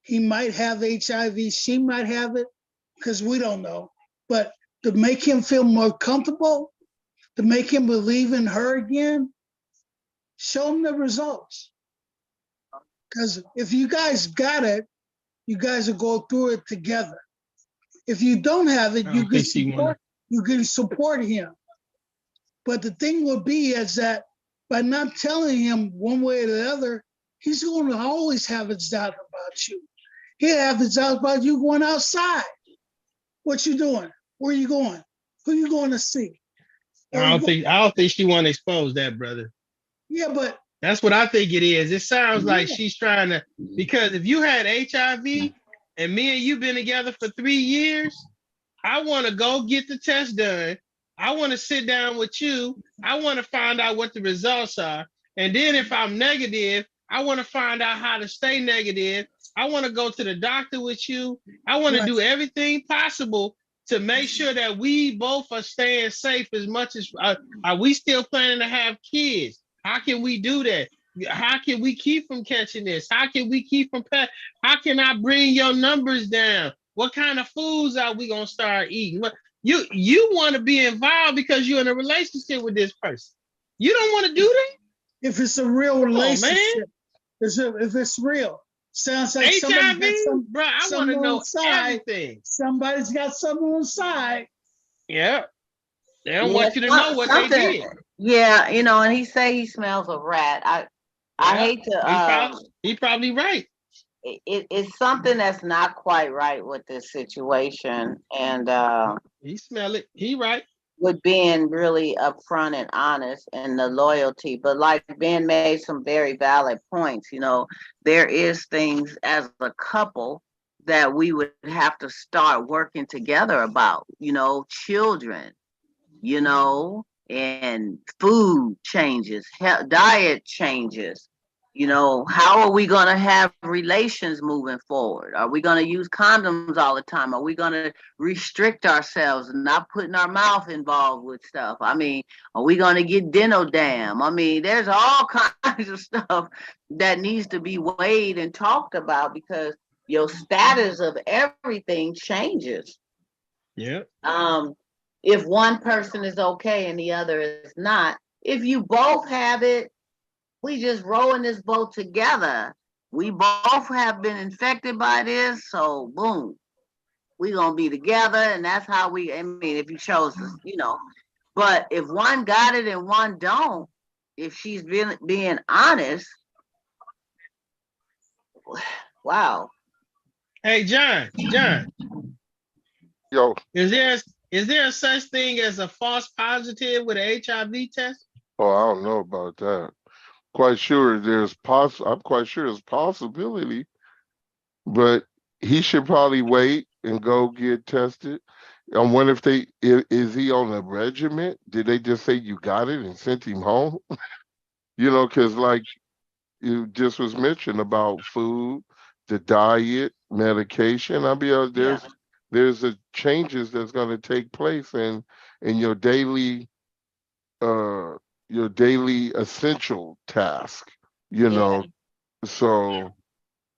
he might have HIV, she might have it, because we don't know. But to make him feel more comfortable, to make him believe in her again, show him the results. Because if you guys got it, you guys will go through it together. If you don't have it, I don't think she wanna. you can support him. But the thing will be is that by not telling him one way or the other, he's going to always have his doubt about you. He'll have his doubt about you going outside. What you doing? Where you going? Who you going to see? I don't think she wanna expose that, brother. Yeah, but That's what I think it is. It sounds like yeah, she's trying to, because if you had HIV and me and you been together for 3 years, I want to go get the test done. I want to sit down with you. I want to find out what the results are. And then if I'm negative, I want to find out how to stay negative. I want to go to the doctor with you. I want to right. do everything possible to make sure that we both are staying safe as much as are we still planning to have kids? How can we do that? How can we keep from catching this? How can we keep from how can I bring your numbers down? What kind of foods are we gonna start eating? You want to be involved because you're in a relationship with this person. You don't want to do that? If it's a real Come on, man. relationship, if it's real, sounds like somebody got HIV, bro. I want to something on the know side. everything. Somebody's got something on the side. Yeah. They don't Yeah, want you to know what they something. did. Yeah, and he say he smells a rat. I Yeah. hate to He probably right. it's something that's not quite right with this situation, and He smell it. He right. with being really upfront and honest and the loyalty. But like Ben made some very valid points, there is things as a couple that we would have to start working together about, children, and food changes, diet changes, How are we going to have relations moving forward? Are we going to use condoms all the time? Are we going to restrict ourselves and not putting our mouth involved with stuff? I mean, are we going to get dam? I mean, there's all kinds of stuff that needs to be weighed and talked about because your status of everything changes. Yeah. If one person is okay and the other is not, if you both have it, we just rowing this boat together. We both have been infected by this, so boom, we gonna be together, and that's how I mean, if you chose to, But if one got it and one don't, if she's being honest, wow. Hey, John, Yo, is there such thing as a false positive with an HIV test? oh, I don't know about that. Quite sure I'm quite sure there's possibility, but he should probably wait and go get tested. I wonder is he on a regiment? Did they just say you got it and sent him home? Because like you just was mentioned about food, the diet, medication. I mean, there's a changes that's going to take place in your daily essential task, Yeah. So,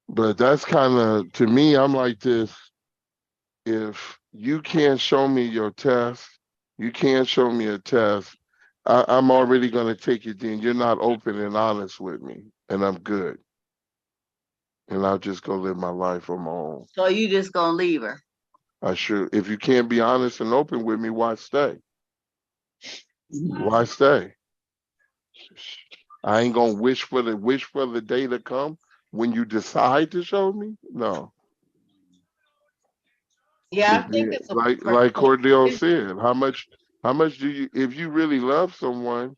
but that's kind of, to me, I'm like this. If you can't show me your test, you can't show me a test, I'm already going to take it then. You're not open and honest with me, and I'm good. And I'll just go live my life on my own. So you just gonna leave her? If you can't be honest and open with me, why stay? Why stay? I ain't gonna wish for the day to come when you decide to show me. No. Yeah, I think it's like Cordell said, how much do you, if you really love someone,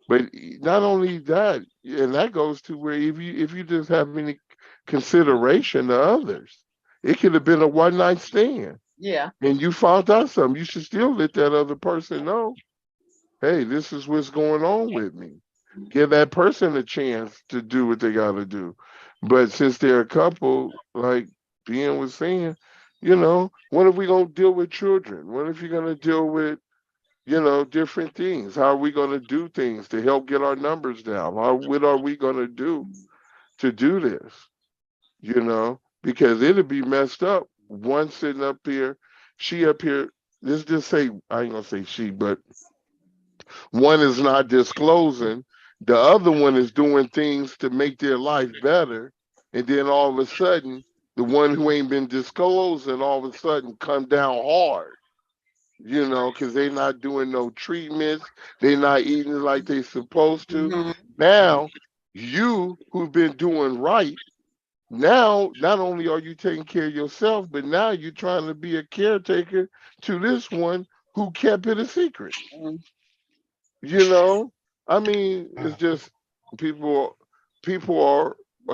but not only that, and that goes to where if you just have any consideration to others, it could have been a one night stand. Yeah. And you found out something, you should still let that other person know, hey, this is what's going on with me. Give that person a chance to do what they got to do. But since they're a couple, like Ben was saying, what if we going to deal with children? What if you're going to deal with, different things? How are we going to do things to help get our numbers down? What are we going to do this? Because it'll be messed up. One sitting up here, she up here, let's just say, I ain't going to say she, but one is not disclosing, the other one is doing things to make their life better, and then all of a sudden the one who ain't been disclosing all of a sudden come down hard, because they're not doing no treatments, they're not eating like they supposed to. Mm-hmm. Now you who've been doing right, now not only are you taking care of yourself, but now you're trying to be a caretaker to this one who kept it a secret. I mean, it's just people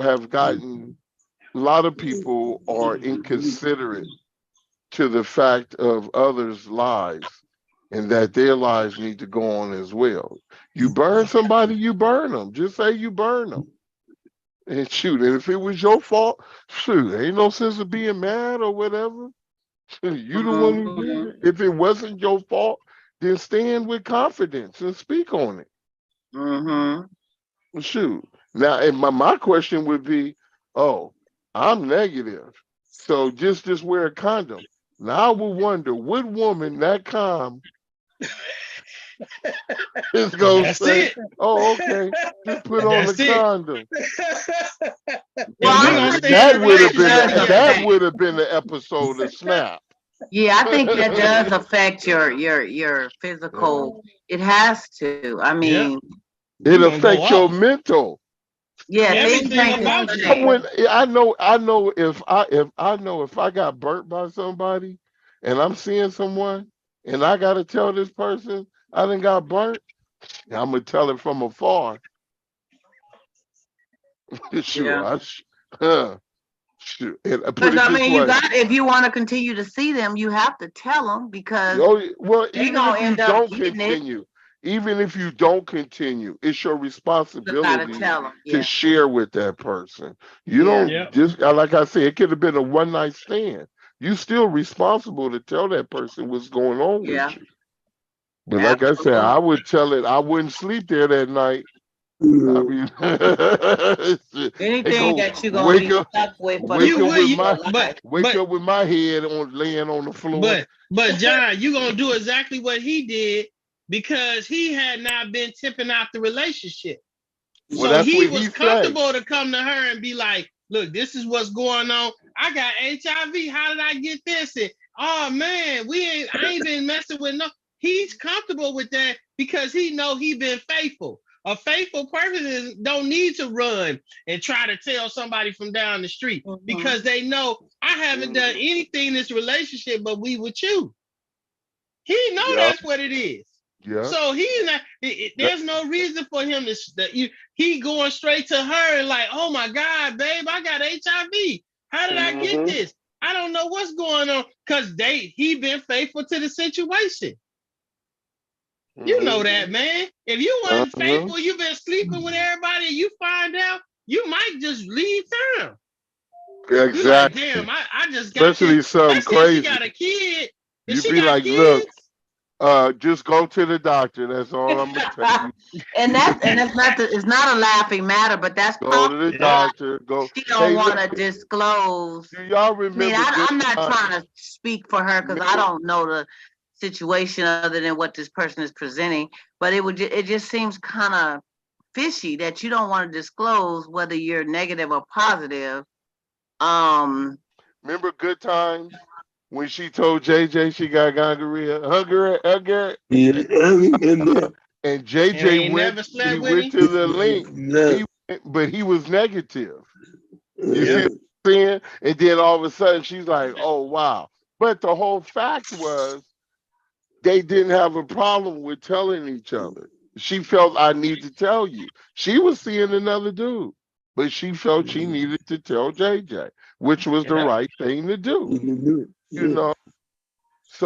have gotten, a lot of people are inconsiderate to the fact of others' lives, and that their lives need to go on as well. You burn somebody, you burn them. Just say you burn them. And shoot, and if it was your fault, shoot, ain't no sense of being mad or whatever. You the one who did it. If it wasn't your fault, then stand with confidence and speak on it. Shoot. Now, and my question would be, oh, I'm negative, so just wear a condom. Now I will wonder what woman that calm is gonna say, "Oh, okay, just put on the condom." That would have been the episode of Snap. Yeah, I think that does affect your physical. It has to. I mean, it affects your mental. Yeah, everything about you. I know if I got burnt by somebody, and I'm seeing someone, and I gotta tell this person I done got burnt, I'm gonna tell it from afar. Sure, Shoot. Because I mean, if you want to continue to see them, you have to tell them because well, they're gonna end up getting it. even if you don't continue, it's your You gotta responsibility tell them. to Yeah. share with that person. You Yeah. don't Yep. just like I said, it could have been a one night stand. You still responsible to tell that person what's going on Yeah. with you. But like I said, I Absolutely. would tell it. I wouldn't sleep there that night. I mean, they Anything go that you're gonna be stuck with for the wake You up rest will, with of you, my, your but life. wake up with my head on laying on the floor. but John, you gonna do exactly what he did because he had not been tipping out the relationship. Well, So that's he what he was say. comfortable to come to her and be like, look, this is what's going on. I got HIV. How did I get this? And oh man, I ain't been messing with no. He's comfortable with that because he know he been faithful. A faithful person don't need to run and try to tell somebody from down the street because they know I haven't done anything in this relationship but we with you. He know Yeah, that's what it is. yeah. So he's not. There's no reason for him he going straight to her and like, oh my God, babe, I got HIV. How did I get this? I don't know what's going on because he been faithful to the situation. You know that, man. If you weren't faithful, you've been sleeping with everybody, and you find out, you might just leave town. Exactly. You like, damn, I just got Especially this. something Let's see if she crazy. got a kid. If You she be got like, look, kids, just go to the doctor. That's all I'm gonna tell you. And that's not it's not a laughing matter, but that's Go to probably the yeah. why doctor. Go. she don't Hey, want look, to disclose. do y'all I mean, remember good I'm not time? trying to speak for her because I don't know the situation other than what this person is presenting, but it just seems kind of fishy that you don't want to disclose whether you're negative or positive. Remember good times when she told JJ she got gonorrhea? Hugger. Yeah, I remember. And And JJ ain't never he slept with went him. to the link. No. But he was negative. You see Yep. what I'm saying? And then all of a sudden she's like, oh wow. But the whole fact was they didn't have a problem with telling each other. She felt I need to tell you. She was seeing another dude, but she felt she needed to tell JJ, which was the Yep. right thing to do. You can do it. You know.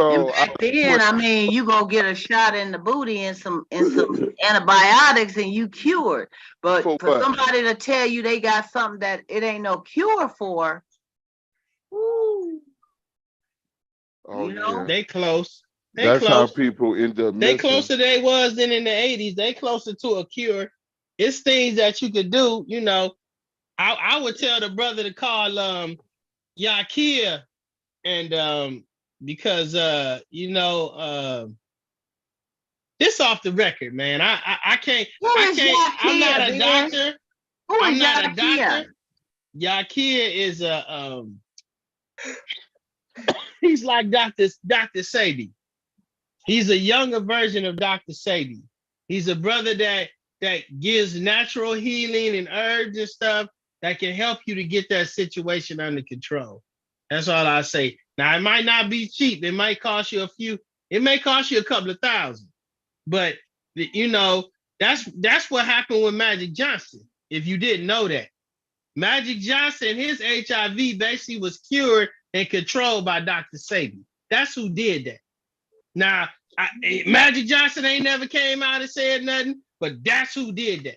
and So back then, I mean, you go get a shot in the booty and some antibiotics and you cured. But for for what? somebody to tell you they got something that it ain't no cure for, woo, Oh you know. yeah. They close. They That's how close. people end up They missing. closer they was than in the 80s. They closer to a cure. It's things that you could do, you know. I would tell the brother to call Yakia and because this off the record, man. I can't Who is I'm not Yakia, a man? doctor. Who I'm is not a Yakia? doctor. Yakia is he's like Dr. Sabi. He's a younger version of Dr. Sabi. He's a brother that gives natural healing and herbs and stuff that can help you to get that situation under control. That's all I say. Now it might not be cheap. It might cost you it may cost you a couple of thousand. But you know, that's what happened with Magic Johnson. If you didn't know that. Magic Johnson, his HIV basically was cured and controlled by Dr. Sabi. That's who did that. Now, Magic Johnson ain't never came out and said nothing, but that's who did that.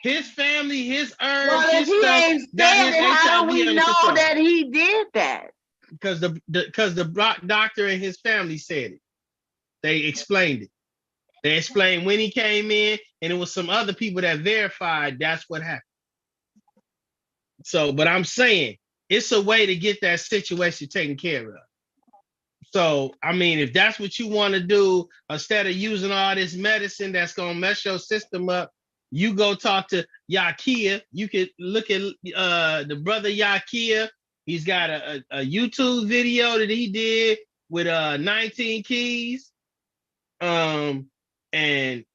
His family, his herbs, Well, if his he stuff ain't got said his it, how HIV do we under know control. that he did that? Because the doctor and his family said it. They explained it. They explained when he came in, and it was some other people that verified that's what happened. So, but I'm saying it's a way to get that situation taken care of. So, I mean, if that's what you want to do, instead of using all this medicine that's going to mess your system up, you go talk to Yakia. You could look at the brother Yakia. He's got a YouTube video that he did with 19 keys. And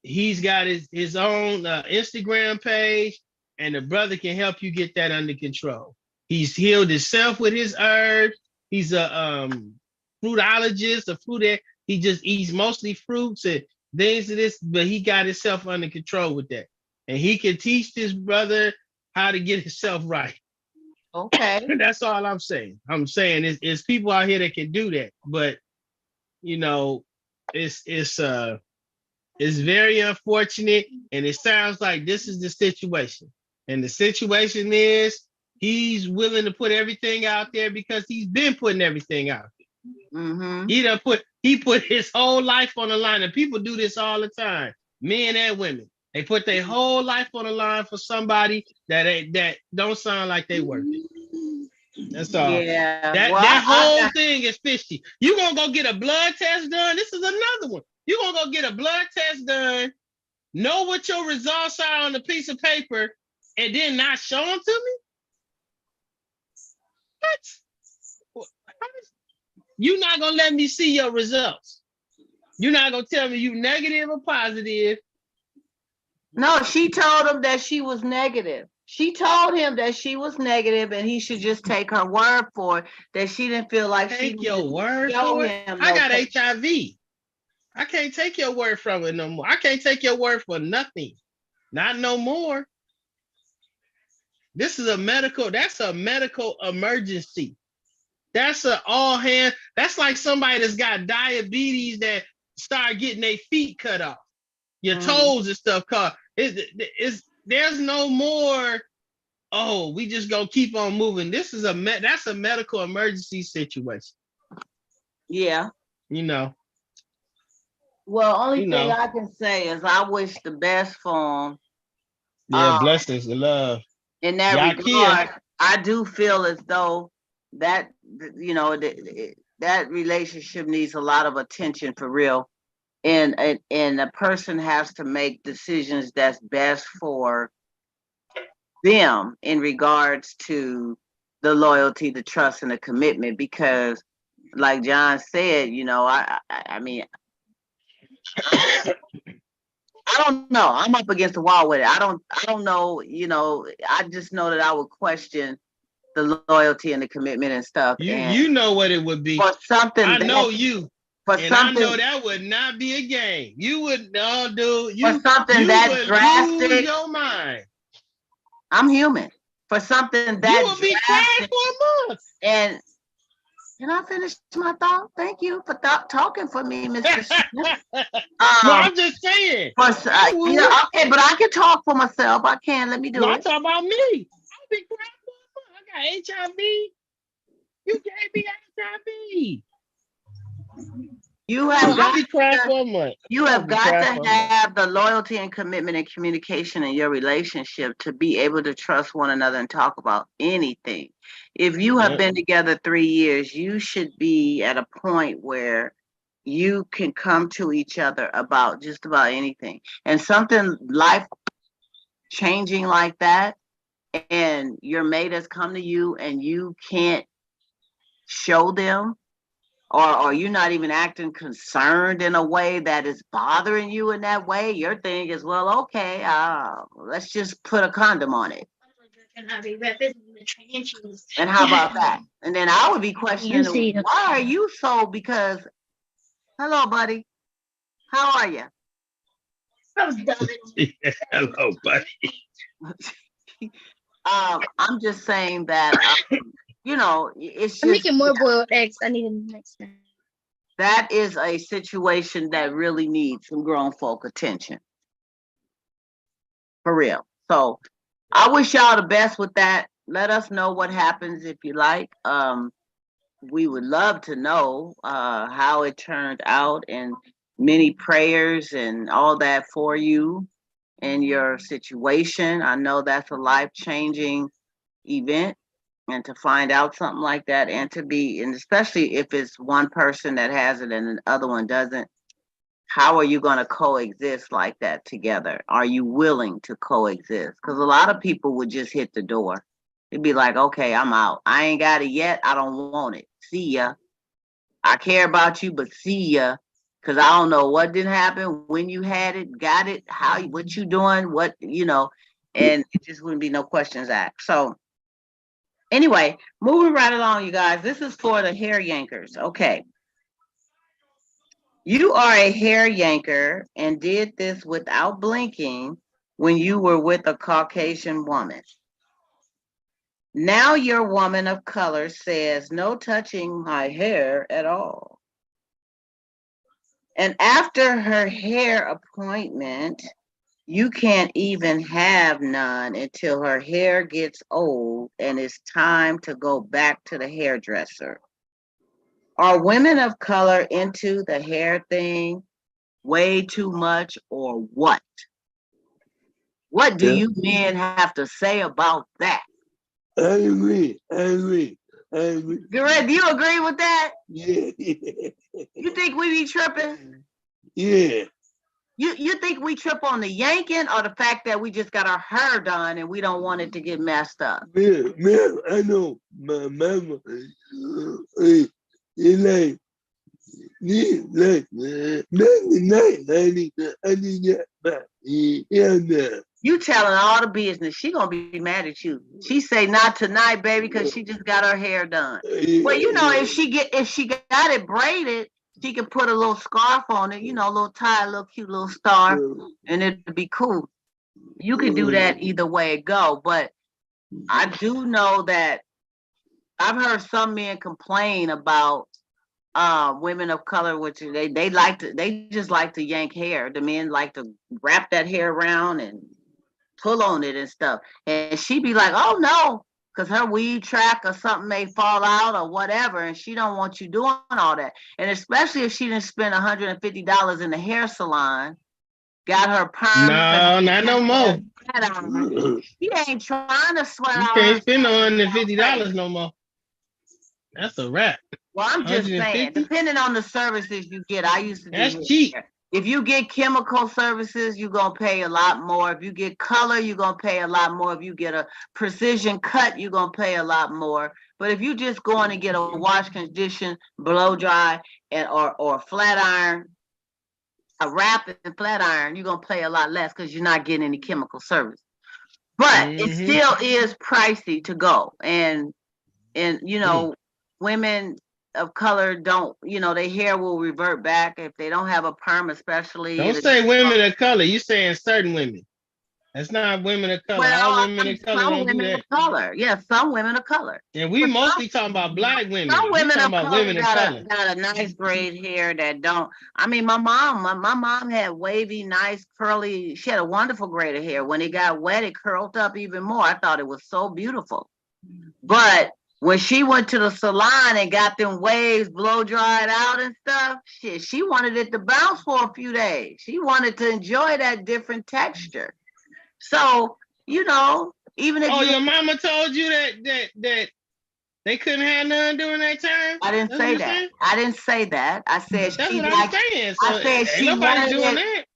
he's got his own Instagram page, and the brother can help you get that under control. He's healed himself with his herbs. He's a fruitologist, a fruit. He just eats mostly fruits and things of this, but he got himself under control with that. And he can teach this brother how to get himself right. Okay. That's all I'm saying. I'm saying it's people out here that can do that, but you know, it's It's very unfortunate, and it sounds like this is the situation. And the situation is he's willing to put everything out there because he's been putting everything out there. Mm-hmm. He put his whole life on the line, and people do this all the time, men and women. They put their whole life on the line for somebody that don't sound like they worth it. That's all. Yeah. That whole thing is fishy. You gonna go get a blood test done? This is another one. You gonna go get a blood test done, know what your results are on a piece of paper, and then not show them to me? What? You're not gonna let me see your results. You're not gonna tell me you negative or positive. No, she told him that she was negative. She told him that she was negative and he should just take her word for it, that she didn't feel like Take your word for it. I got HIV. I can't take your word from it no more. I can't take your word for nothing. Not no more. That's a medical emergency. That's an all hand. That's like somebody that's got diabetes that start getting their feet cut off, your toes and stuff cut. There's no more. Oh, we just gonna keep on moving. That's a medical emergency situation. Yeah. You know. Well, only thing I can say is I wish the best for him. Yeah, blessings and love. In that regard, I do feel as though that, you know, that relationship needs a lot of attention for real. And a person has to make decisions that's best for them in regards to the loyalty, the trust, and the commitment. Because, like John said, you know, I mean, I don't know. I'm up against the wall with it. I don't know. You know, I just know that I would question the loyalty and the commitment and stuff. You know what it would be for something. I know you. For and something, I know that would not be a game. You would do for something that drastic. Lose your mind. I'm human. For something that you would be crying for a month. And can I finish my thought? Thank you for talking for me, Mr. Smith. No, I'm just saying. You know, okay, but I can talk for myself. I can. Let me do it. I'm talking about me. I'll be crying for a month. I got HIV. You gave me HIV. You have got to have the loyalty and commitment and communication in your relationship to be able to trust one another and talk about anything. If you have been together 3 years, you should be at a point where you can come to each other about just about anything. And something life changing like that, and your mate has come to you and you can't show them, or you're not even acting concerned in a way that is bothering you in that way, your thing is, well, okay, let's just put a condom on it. And how about that? And then I would be questioning, why are you so, because, hello, buddy. How are you? Hello, buddy. I'm just saying that, you know, it's just, I'm making more boiled eggs. I need them next time. That is a situation that really needs some grown folk attention. For real. So I wish y'all the best with that. Let us know what happens if you like. We would love to know how it turned out, and many prayers and all that for you and your situation. I know that's a life-changing event. And to find out something like that, and especially if it's one person that has it and the other one doesn't, how are you going to coexist like that together? Are you willing to coexist? Because a lot of people would just hit the door. It'd be like, okay, I'm out. I ain't got it yet. I don't want it. See ya. I care about you, but see ya. Because I don't know what didn't happen, when you had it, got it, what you doing, what, you know, and it just wouldn't be no questions asked. So anyway, moving right along, you guys. This is for the hair yankers. Okay. You are a hair yanker and did this without blinking when you were with a Caucasian woman. Now your woman of color says, no touching my hair at all. And after her hair appointment, you can't even have none until her hair gets old and it's time to go back to the hairdresser. Are women of color into the hair thing way too much or what? What do Yeah. you men have to say about that? I agree. I agree. I agree. Garrett, do you agree with that? Yeah. You think we be tripping? Yeah. You think we trip on the yanking or the fact that we just got our hair done and we don't want it to get messed up? Man, I know my mama. You like, You telling all the business. She gonna be mad at you. She say not tonight, baby, because she just got her hair done. Well, you know, if she got it braided, she could put a little scarf on it, you know, a little tie, a little cute little star, and it'd be cool. You could do that either way it go, but I do know that I've heard some men complain about women of color, which they just like to yank hair. The men like to wrap that hair around and pull on it and stuff. And she be like, oh no, because her weave track or something may fall out or whatever, and she don't want you doing all that. And especially if she didn't spend $150 in the hair salon, got her perm. No, not no more. She ain't trying to sweat You out can't her. spend $150 no more. That's a wrap. Well, I'm just saying, 150? depending on the services you get, I used to do That's hair. cheap. If you get chemical services, you're going to pay a lot more. If you get color, you're going to pay a lot more. If you get a precision cut, you're going to pay a lot more. But if you just go in and get a wash, condition, blow dry, and or flat iron, a wrap and flat iron, you're going to pay a lot less because you're not getting any chemical service. But it still is pricey to go. And you know, women of color don't, you know, their hair will revert back if they don't have a perm, especially. Don't say women of color. You saying certain women. That's not women of color. Well, All women of color some don't do women that. of color. Yeah, some women of color. And we But mostly talking about black women. Some We women talking of about color women of color. got a nice braid hair that don't. I mean, my mom had wavy, nice, curly. She had a wonderful braid of hair. When it got wet, it curled up even more. I thought it was so beautiful. But when she went to the salon and got them waves blow dried out and stuff, shit, she wanted it to bounce for a few days. She wanted to enjoy that different texture. So, you know, even if your mama told you that they couldn't have none during that time? I didn't say that. Saying? I didn't say that. I said That's she what liked. I'm saying. So I said ain't she nobody wanted doing it.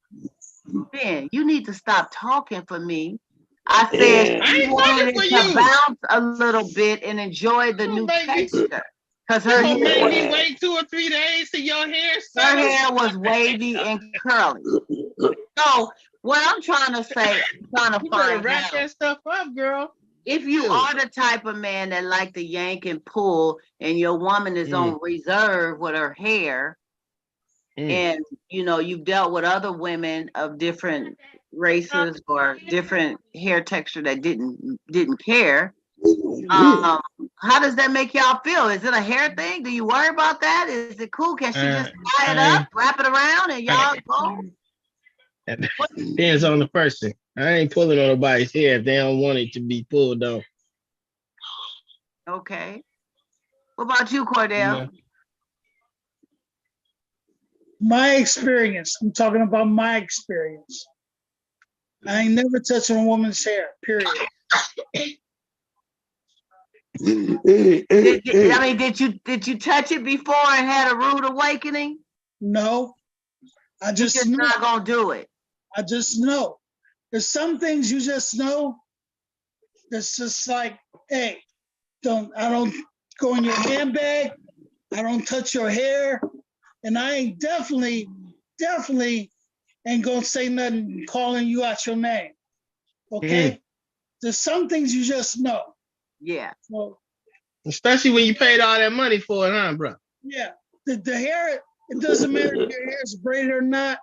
that. Ben, you need to stop talking for me. I said I she ain't wanted talking for it you. to bounce a little bit and enjoy the new texture. Because her You gonna make me hair, wait 2 or 3 days till your hair her settles? hair was wavy and curly. So what I'm trying to say, I'm trying to You better find wrap out that stuff up, girl. if you are the type of man that like to yank and pull, and your woman is on reserve with her hair, and you know you've dealt with other women of different races or different hair texture that didn't care. How does that make y'all feel? Is it a hair thing? Do you worry about that? Is it cool? Can she just tie it up, wrap it around, and y'all go? That depends on the person. I ain't pulling on nobody's hair if they don't want it to be pulled on. Okay. What about you, Cordell? My experience. I'm talking about my experience. I ain't never touched a woman's hair, period. Did you touch it before and had a rude awakening? No. I just know. Not gonna do it. I just know. There's some things you just know. It's just like, hey, I don't go in your handbag. I don't touch your hair. And I ain't definitely ain't gonna say nothing calling you out your name. Okay? There's some things you just know. Yeah. Well, especially when you paid all that money for it, huh, bro? Yeah. The hair, it doesn't matter if your hair is braided or not.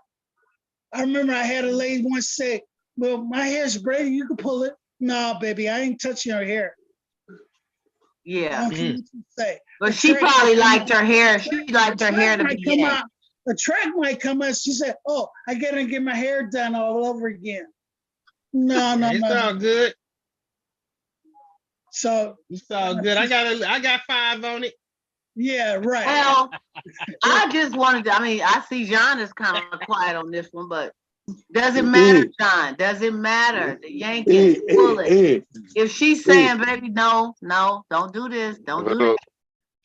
I remember I had a lady once say, well, my hair's braided, you can pull it. No, baby, I ain't touching your hair. Yeah. I don't care what you say. But she probably liked her hair. She liked her hair to be come out. a track might come up. She said, "Oh, I gotta get my hair done all over again." No, no, It's no. all good. So It's all good. I got 5 on it. yeah, right. Well, I just wanted to, I mean, I see John is kind of quiet on this one, but does it matter, John? Does it matter? The Yankees pull it. If she's saying, baby, no, don't do this, don't do that.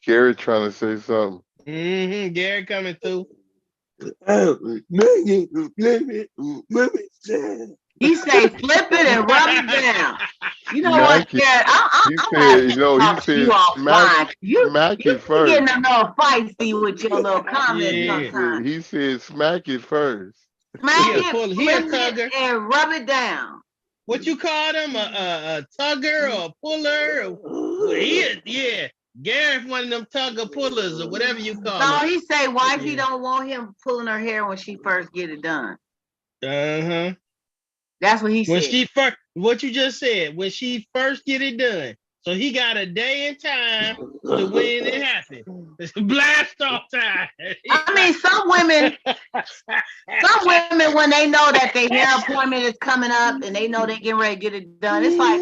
Gary trying to say something. Gary coming through. He say flip it and rub it down. You know Smack what, it. Gary? He I'm said, happy to no, he talk to said you offline. smack You it first. getting a little feisty with your little comments Yeah. sometimes. He said smack it first. Smack He a it, pull- he flip a it, tugger. and rub it down. What you call them? A tugger or a puller? Yeah. Gary's one of them tugger pullers or whatever you call No, them. he say wifey Yeah. don't want him pulling her hair when she first get it done. Uh-huh. That's what he When said. she first, what you just said, when she first get it done. So he got a day and time to when it happened. It's blast off time. I mean, some women, when they know that their hair appointment is coming up and they know they getting ready to get it done, it's like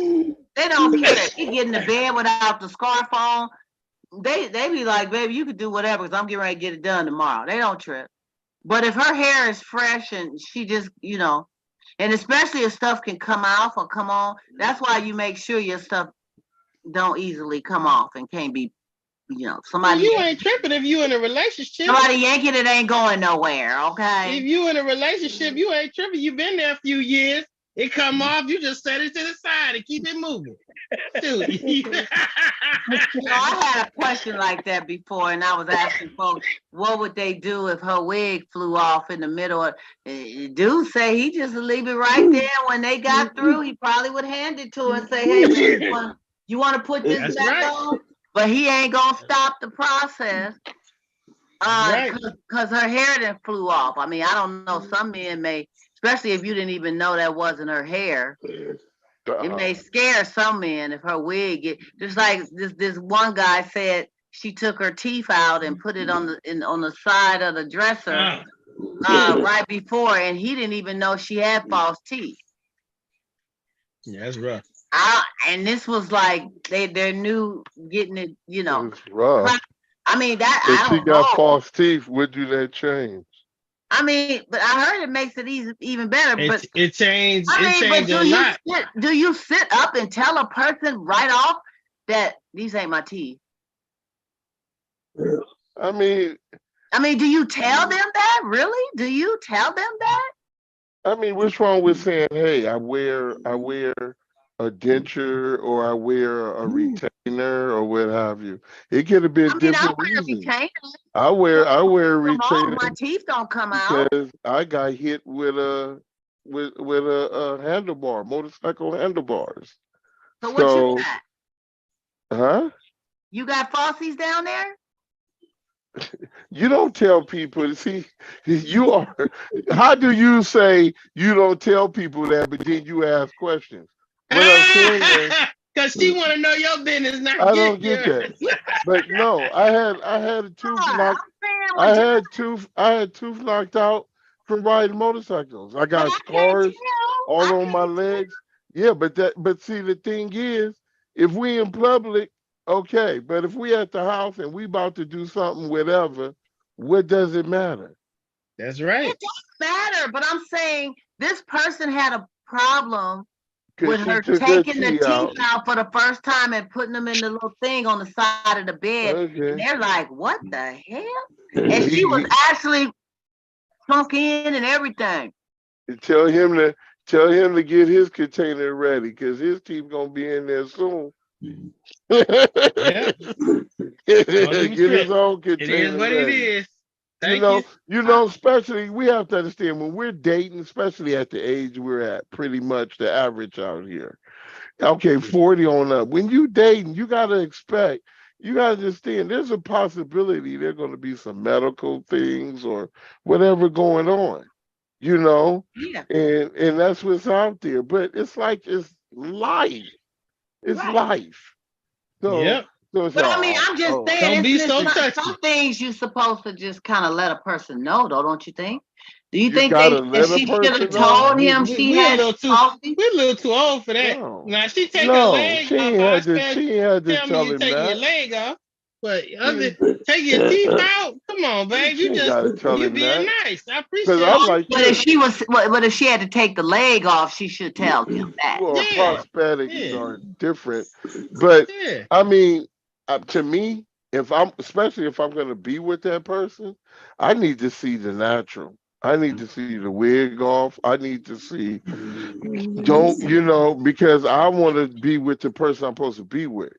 they don't care if she get in the bed without the scarf on. They be like, baby, you could do whatever because I'm getting ready to get it done tomorrow. They don't trip. But if her hair is fresh and she just, and especially if stuff can come off or come on, that's why you make sure your stuff don't easily come off and can't be, somebody. You ain't tripping if you in a relationship. Somebody yanking it ain't going nowhere, okay? If you in a relationship, you ain't tripping. You been there a few years. It come off, you just set it to the side and keep it moving. Dude. I had a question like that before, and I was asking folks, what would they do if her wig flew off in the middle? Dude say he just leave it right there. When they got through, he probably would hand it to her and say, hey, you want to put this That's back right. on? But he ain't gonna stop the process Right. because her hair then flew off. I mean, I don't know. Some men may, especially if you didn't even know that wasn't her hair. It may scare some men if her wig get just like this one guy said she took her teeth out and put it on the side of the dresser right before, and he didn't even know she had false teeth. Yeah, that's rough. And this was like they're new getting it, It's rough. I mean that If I she don't got know. false teeth, would do that change? I mean, but I heard it makes it even better. But It changed. I mean, It changed but a lot. do you sit up and tell a person right off that these ain't my teeth? I mean, do you tell them that? Really? Do you tell them that? I mean, what's wrong with saying, "Hey, I wear a denture or I wear a retainer or what have you"? It could have been I different wear a reasons. retainer. I wear a Come off, retainer my teeth don't come out. because I got hit with a handlebar, motorcycle handlebars. So what you got? Huh? You got falsies down there? You don't tell people. See, you are. How do you say you don't tell people that, but then you ask questions? What I'm saying is, because she want to know your business, not I don't get that. But no, I had a tooth knocked. I had tooth knocked out from riding motorcycles. I got scars all on my legs. Yeah, but see, the thing is, if we in public, okay. But if we at the house and we about to do something, whatever, what does it matter? That's right. It doesn't matter, but I'm saying this person had a problem with her taking the teeth out for the first time and putting them in the little thing on the side of the bed. Okay. And they're like, what the hell? And she was actually sunk in and everything. Tell him to get his container ready because his teeth gonna be in there soon. Yeah. Get his own container. It is what ready. it is. You know, especially we have to understand when we're dating, especially at the age we're at, pretty much the average out here. Okay, 40 on up. When you dating, you gotta understand there's a possibility there are gonna be some medical things or whatever going on, Yeah. and that's what's out there. But it's like it's life. It's life. So Yep. So it's But I mean, all, I'm just oh, saying, Don't be isn't so it touchy. some things you supposed to just kind of let a person know, though, don't you think? Do you you think gotta that let a she should have person know. told him she We a had little too coffee? old for that. No, Now she take her no, leg off. I said, she ain't had to tell me tell you're him taking your that. leg off, but She, other take your teeth out. Come on, babe. she ain't gotta tell You him being that. nice. I Cause appreciate I'm you. like But if this. but if she had to take the leg off, she should tell him that. Well, Yeah, prosthetics yeah, are different, but yeah. I mean, to me, if I'm, especially if I'm gonna be with that person, I need to see the natural. I need to see the wig off. I need to see, don't, because I want to be with the person I'm supposed to be with.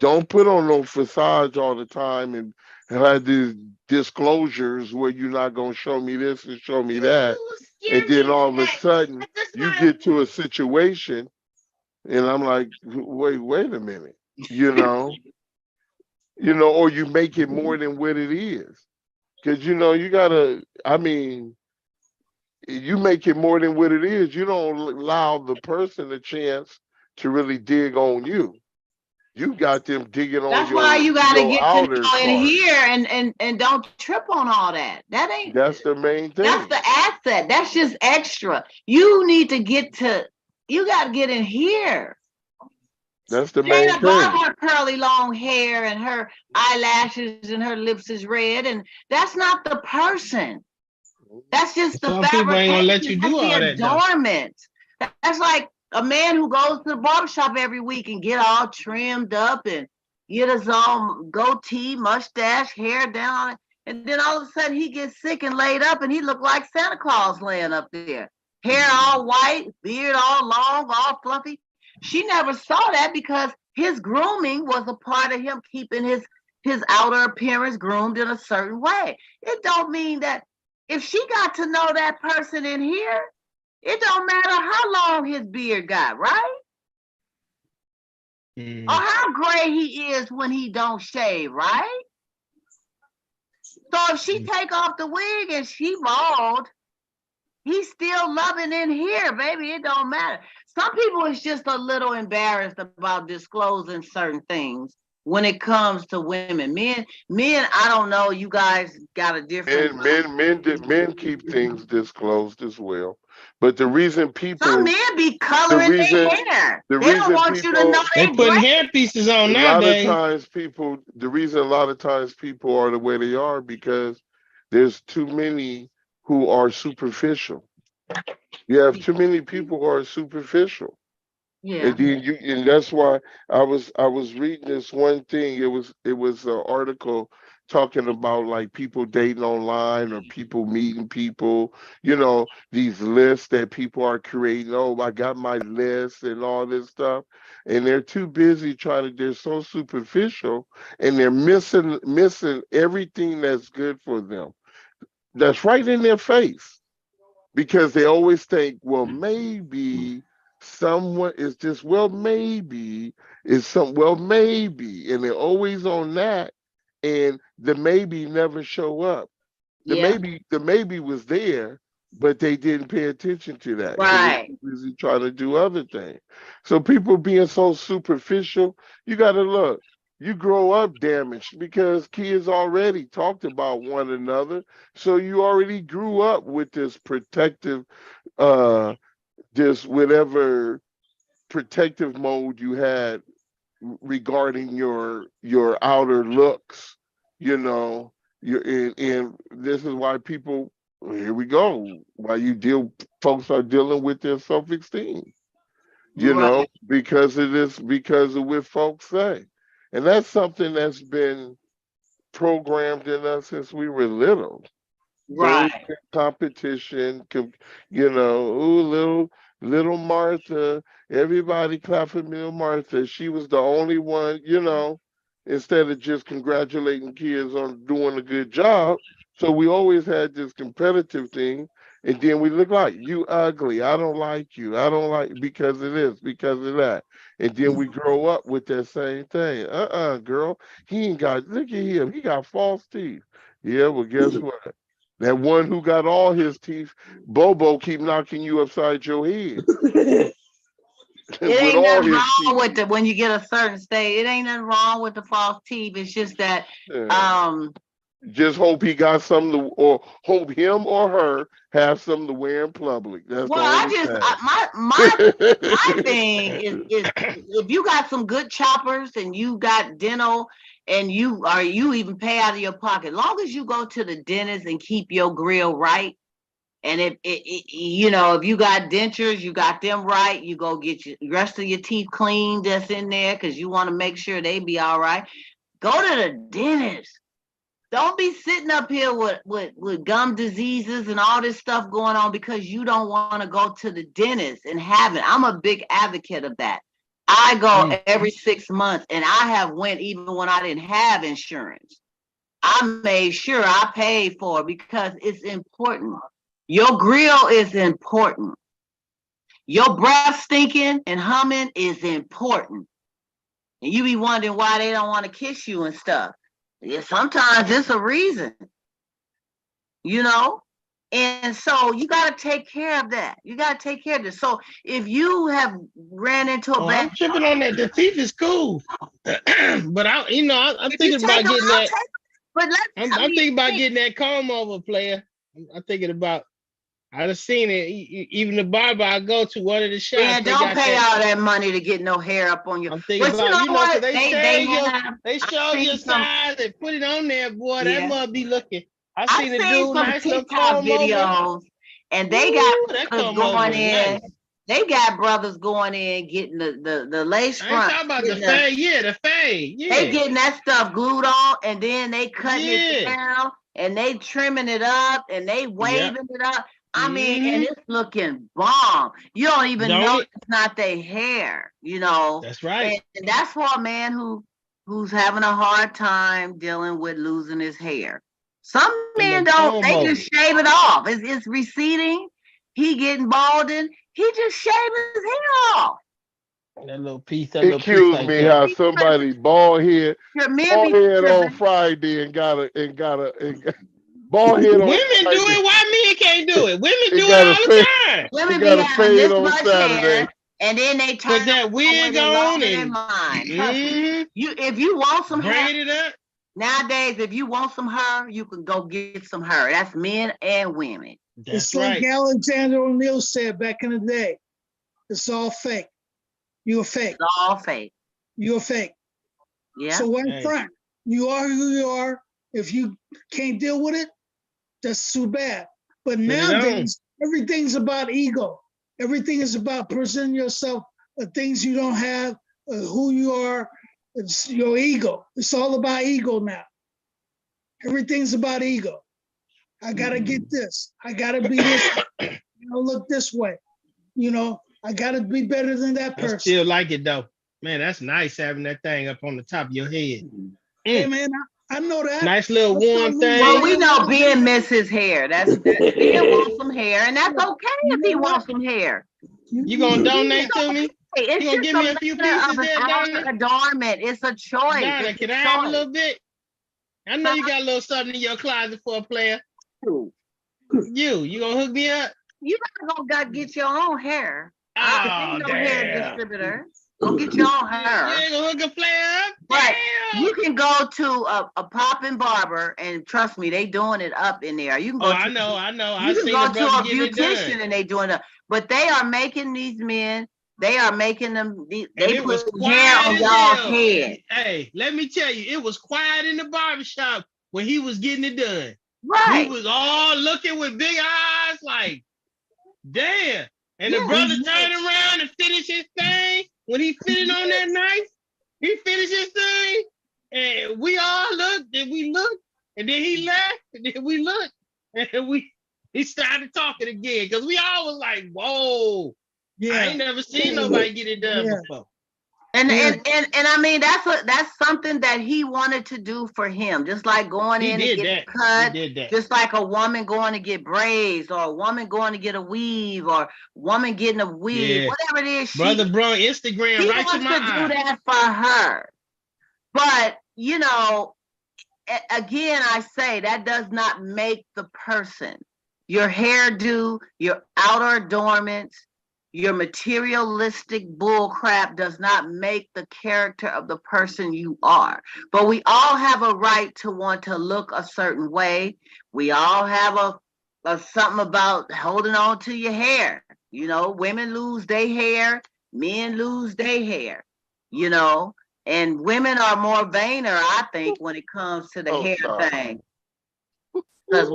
Don't put on no facade all the time and have these disclosures where you're not gonna show me this and show me that, and then all of a sudden you get to a situation and I'm like, wait a minute, you know, or you make it more than what it is, because you gotta. I mean, you make it more than what it is. You don't allow the person a chance to really dig on you. You got them digging on That's why you got to your get to outer know and part. hear and don't trip on all that. That ain't. That's the main That's thing. the asset. That's just extra. You need to get to. You got to get in here. That's the It ain't main about thing. her curly long hair and her eyelashes and her lips is red, and that's not the person. That's just the Some people ain't gonna let fabrication. you That's do the all that though. adornment. That's like a man who goes to the barbershop every week and get all trimmed up and get his own goatee, mustache, hair down, and then all of a sudden he gets sick and laid up, and he looked like Santa Claus laying up there. Hair all white, beard all long, all fluffy. She never saw that because his grooming was a part of him keeping his outer appearance groomed in a certain way. It don't mean that if she got to know that person in here, it don't matter how long his beard got, right? Or how gray he is when he don't shave, right? So if she take off the wig and she bald, he's still loving in here, baby. It don't matter. Some people is just a little embarrassed about disclosing certain things when it comes to women. Men, I don't know. You guys got a different. Men keep things disclosed as well. But the reason Some people, men be the coloring their reason, hair. the They don't reason want you to know people, They they putting gray. hair pieces on a lot of nowadays. times people, the reason a lot of times people are the way they are because there's too many who are superficial. You have too many people who are superficial. Yeah. And then and that's why I was reading this one thing. It was an article talking about like people dating online or people meeting people, these lists that people are creating. Oh, I got my list and all this stuff. And they're too busy they're so superficial and they're missing everything that's good for them. That's right in their face because they always think, well, maybe someone is just, well, maybe well, maybe, and they're always on that, and the maybe never show up. Yeah. The maybe was there, but they didn't pay attention to that because they're Right. too busy trying to do other things. So people being so superficial, you got to look. You grow up damaged because kids already talked about one another. So you already grew up with this protective, uh, this whatever protective mode you had regarding your outer looks, you know. And this is why people, here we go, why folks are dealing with their self-esteem, Right. because of this, because of what folks say. And that's something that's been programmed in us since we were little. Bullying, Right. competition, ooh, little Martha, everybody clap for little Martha. She was the only one, instead of just congratulating kids on doing a good job. So we always had this competitive thing, and then we look like, you ugly, I don't like you, I don't like because of this, because of that. And then we grow up with that same thing. Girl, he ain't got, look at him, he got false teeth. Yeah, well, guess what? That one who got all his teeth, Bobo, keep knocking you upside your head. It ain't all nothing his wrong with teeth. when you get a certain stage. It ain't nothing wrong with the false teeth. It's just that, Yeah. Just hope he got something to, or hope him or her have something to wear in public. That's the well, only my thing. thing is if you got some good choppers and you got dental and you even pay out of your pocket, long as you go to the dentist and keep your grill right. And if if you got dentures, you got them right, you go get your rest of your teeth cleaned that's in there because you want to make sure they be all right. Go to the dentist. Don't be sitting up here with gum diseases and all this stuff going on because you don't want to go to the dentist and have it. I'm a big advocate of that. I go every 6 months and I have went even when I didn't have insurance. I made sure I paid for it because it's important. Your grill is important. Your breath stinking and humming is important. And you be wondering why they don't want to kiss you and stuff. Yeah, sometimes it's a reason, you know? And so you got to take care of that. You got to take care of this. So if you have ran into a bad, I'm tripping on that. The teeth is cool, but I'm if you thinking about take them, getting I'll that. take them. But I'm thinking about getting that comb over, player. I'm thinking about. I done seen it. Even the barber I go to, one of the shops, man, they don't got pay that. all that money to get no hair up on you. I'm thinking But you about, know because what? they They have. show I've your seen some. size and put it on there, boy. That Yeah, must be looking. I I've seen a seen dude, some nice little TikTok comb over. videos, and they got Ooh, that brothers comb over going is in. nice. They got brothers going in getting the lace I ain't front. talking about the getting the- fade. Yeah, the fade. They Yeah, getting that stuff glued on, and then they cutting it yeah, down, and they trimming it up, and they yep. waving it up. I mean, and Mm-hmm. it's looking bomb. You don't even Don't know it? it's not their hair, you know. That's right. And that's for a man who's having a hard time dealing with losing his hair. Some A men little don't, comb they over. just shave it off. It's receding. He getting balding. He just shaved his hair off. That little piece, that little piece Excuse right me, there. how somebody bald head Your men be on tripping. Friday and bald head on Women do Friday it. Why men can't do it? Women and do it got a all the fade. time. He Women be got a having fade this on much Saturday. hair, and then they Put turn that around wig with it on longer than and mine. Trust me. If you want some hair braid it up. nowadays, if you want some hair, you can go get some hair. That's men and women. That's It's like right. Alexander O'Neill said back in the day. It's all fake. You're fake. It's all fake. You're fake. Yeah. So when Hey. front, you are who you are. If you can't deal with it, that's too bad. But Put it on. nowadays, everything's about ego. Everything is about presenting yourself, things you don't have, who you are. It's your ego. It's all about ego now. Everything's about ego. I gotta get this. I gotta be this. Look this way. I gotta be better than that I person. still like it though. Man, that's nice having that thing up on the top of your head. Hey man, I know that. Nice little That's warm not thing. Well, we know Ben miss his hair. That's Ben wants some hair, and that's okay if he wants some hair. You gonna donate to me? Hey, it's You gonna just give me a few matter pieces of an there, Donna? outer adornment. It's a choice. Donna, It's can a I have a choice. little bit? I know you got a little something in your closet for a player. You gonna hook me up? You gotta get your own hair. I Oh, ain't no hair damn. distributor. Go get your own You hair. ain't gonna hook a player up? But Damn. you can go to a poppin' barber, and trust me, they doing it up in there. You can go Oh, to I know. I you can seen go the to a brother getting it beautician done. and they doing it. But they are making these men. They are making them. And They it was put hair quiet on as y'all's hell. head. Hey, let me tell you, it was quiet in the barbershop when he was getting it done. Right. We was all looking with big eyes like, damn. And the Yeah. brother turned around and finished his thing. When he fitted on that knife, he finished his thing. And we all looked, and we looked, and then he left, and then we looked, and he started talking again. Because we all was like, whoa. Yeah. I ain't never seen nobody get it done Yeah. before. And I mean that's something that he wanted to do for him, just like going He in and did getting that. cut, He did that. just like a woman going to get braids, or a woman going to get a weave, or woman getting a wig, Yeah. whatever it is. Brother He brought Instagram right wants to my to do eye. that for her. But again, I say that does not make the person. Your hairdo, your outer adornments, Your materialistic bull crap does not make the character of the person you are. But we all have a right to want to look a certain way. We all have a something about holding on to your hair. You know, women lose their hair, men lose their hair, you know, and women are more vainer, I think, when it comes to the hair thing. Because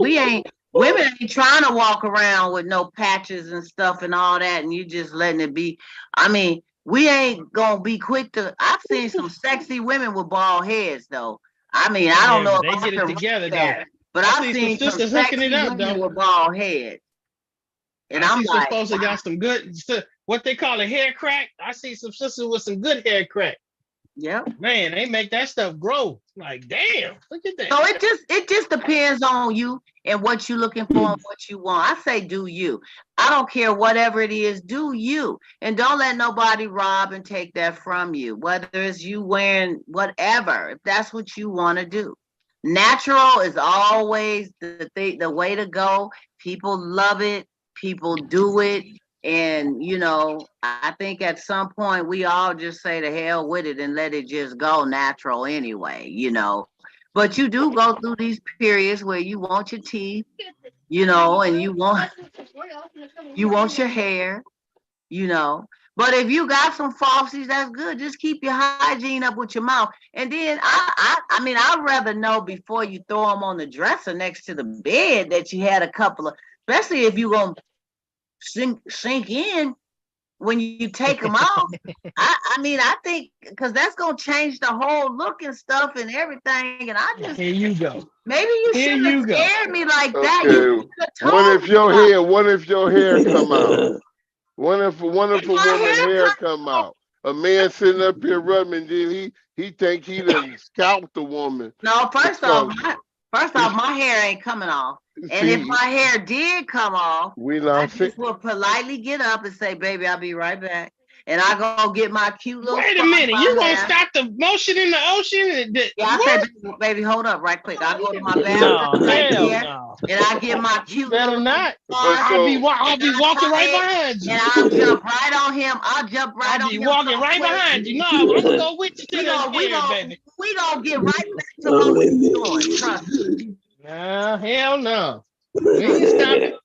women ain't trying to walk around with no patches and stuff and all that, and you just letting it be. I mean, we ain't gonna be quick to. I've seen some sexy women with bald heads, though. I mean, I don't know They if I get it can together that, though. but I I've see seen some some sisters hooking sexy it up women though. with bald heads, and I I'm see some like, folks that got some good, what they call a hair crack. I see some sisters with some good hair crack. yep. Man, they make that stuff grow. Like, damn, look at that. So it just depends on you and what you're looking for and what you want. I say do you. I don't care whatever it is, do you. And don't let nobody rob and take that from you. Whether it's you wearing whatever, if that's what you want to do. Natural is always the way to go. People love it, people do it. And you know, I think at some point we all just say to hell with it and let it just go natural anyway, you know. But you do go through these periods where you want your teeth, you know, and you want your hair, you know. But if you got some falsies, that's good. Just keep your hygiene up with your mouth. And then I mean, I'd rather know before you throw them on the dresser next to the bed that you had a couple of, especially if you're gonna sink in when you take them off. I mean, I think because that's gonna change the whole look and stuff and everything. And I just Here you go. maybe you Here shouldn't you have go. scared me like that. Okay. You should've What told if me your about it. hair? What if your hair come out? What if a If woman my hair hair come out? A man sitting up here rubbing, then he think he done scalped the woman. No, first off, because my hair ain't coming off. And if see, my hair did come off, we I not just would politely get up and say, "Baby, I'll be right back." And I go get my cute little Wait a spot minute, by you gonna there. stop the motion in the ocean? Yeah, I What? say, baby, hold up right quick. I go to my No, bathroom right hell there, no. and I get my You cute better little not. but spot, so I'll be walking right behind and you. I'll jump right on him. I'll jump right I'll on be him walking so right quick. behind you. No, I'm gonna go with you to We the gonna we hair, gonna baby. we gonna get right back to what we're doing. Trust me. No, hell no. We ain't stopping.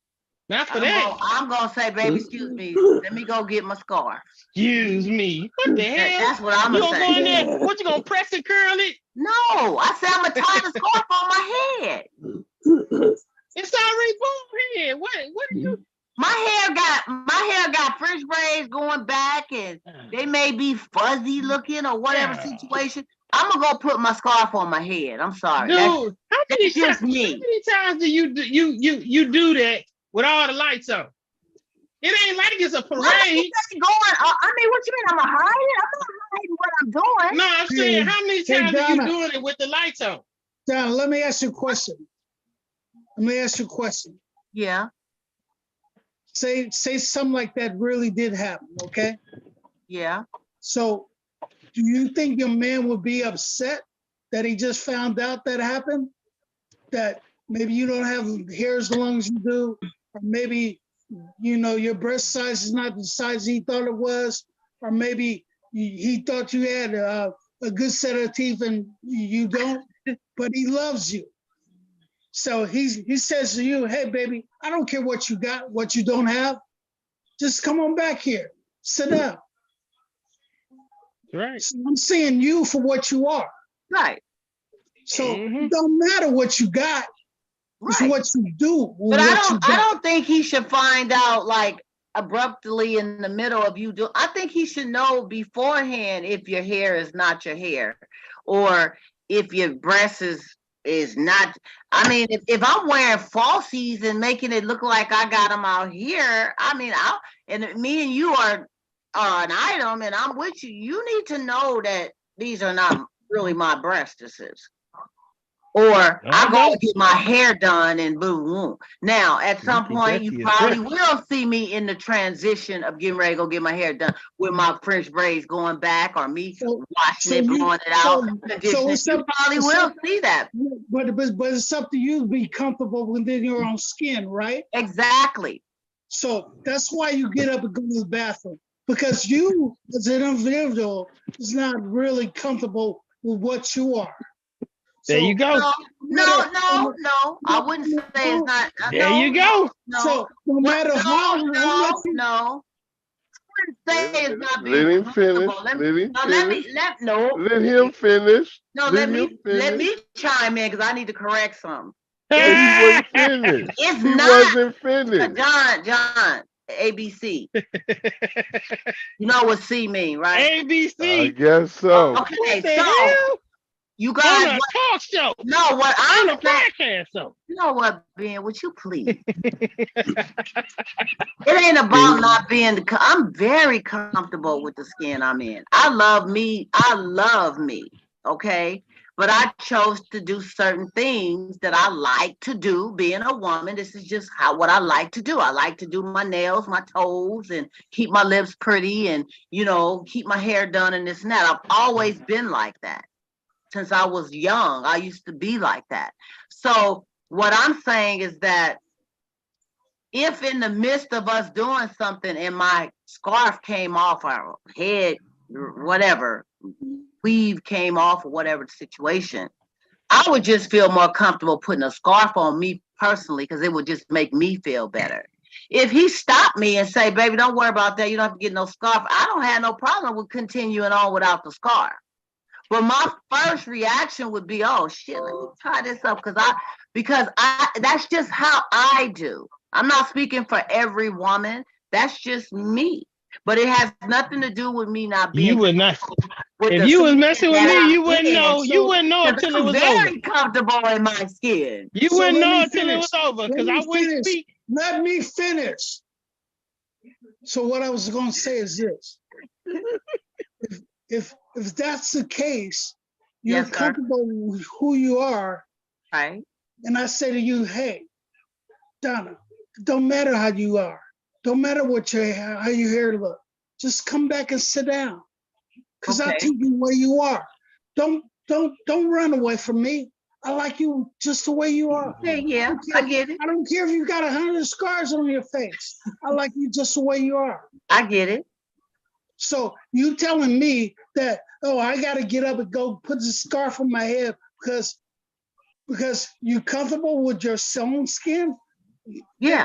Not for that. I'm gonna say, baby, excuse me. Let me go get my scarf. Excuse me. What the hell? That's what I'm You gonna gonna go in say. there? What you gonna press and curl it? No, I said I'm gonna tie the scarf on my head. It's already bald head. What are you? My hair got French braids going back, and they may be fuzzy looking or whatever situation. I'm gonna go put my scarf on my head. I'm sorry. Dude, That's just me. How many times do you do that with all the lights on? It ain't like it's a parade. I mean, what you mean? I'm gonna hide it? I'm not hiding what I'm doing. No, I'm saying, how many Hey, times are you Donna. doing it with the lights on? Donna, let me ask you a question. Yeah. Say something like that really did happen, okay? Yeah. So do you think your man would be upset that he just found out that happened? That maybe you don't have hair as long as you do, or maybe, you know, your breast size is not the size he thought it was, or maybe he thought you had a good set of teeth and you don't, but he loves you. So he says to you, "Hey, baby, I don't care what you got, what you don't have. Just come on back here, sit down." Right. So I'm seeing you for what you are. Right. So it don't matter what you got, it's Right. what you do. But I don't think he should find out like abruptly in the middle of you do. I think he should know beforehand if your hair is not your hair, or if your breast is not. I mean, if I'm wearing falsies and making it look like I got them out here, I mean, and me and you are an item, and I'm with you. You need to know that these are not really my breastises. Or I go get my hair done and boom. Now, at some point, you probably will see me in the transition of getting ready to go get my hair done with my French braids going back, or me washing it, blowing it out. You probably will see that. But it's up to you to be comfortable within your own skin, right? Exactly. So that's why you get up and go to the bathroom, because you, as an individual, is not really comfortable with what you are. There you go. No. I wouldn't say it's not. There you go. No. So no matter how much you, No. Say it's not Let being him finish. comfortable. Let him Let him finish. let me chime in because I need to correct something. But he wasn't finished. It's He not wasn't finished. John, ABC. You know what C mean, right? ABC. I guess so. Okay, What the so hell? you On guys a talk show. know what On I'm a saying. podcast show. You know what, Ben? Would you please? It ain't about not being. I'm very comfortable with the skin I'm in. I love me. Okay, but I chose to do certain things that I like to do. Being a woman, this is just what I like to do. I like to do my nails, my toes, and keep my lips pretty, and keep my hair done and this and that. I've always been like that. Since I was young, I used to be like that. So what I'm saying is that if in the midst of us doing something and my scarf came off our head, whatever, weave came off or whatever the situation, I would just feel more comfortable putting a scarf on me personally because it would just make me feel better. If he stopped me and say, baby, don't worry about that. You don't have to get no scarf. I don't have no problem with continuing on without the scarf. But my first reaction would be, oh shit, let me tie this up because that's just how I do. I'm not speaking for every woman. That's just me. But it has nothing to do with me not being. You would not. If you was messing with me, you wouldn't know. You wouldn't know until it was over. I'm very comfortable in my skin. You wouldn't know until it was over because I wouldn't speak. Let me finish. So what I was going to say is this: if that's the case, you're comfortable with who you are, right? And I say to you, hey, Donna, it don't matter how you are, don't matter how your hair look, just come back and sit down, because I'll take you where you are. Don't run away from me. I like you just the way you are. Yeah, I get it. I don't care if you got 100 scars on your face. I like you just the way you are. I get it. So you telling me that, oh, I got to get up and go put the scarf on my head because you're comfortable with your own skin? Yeah.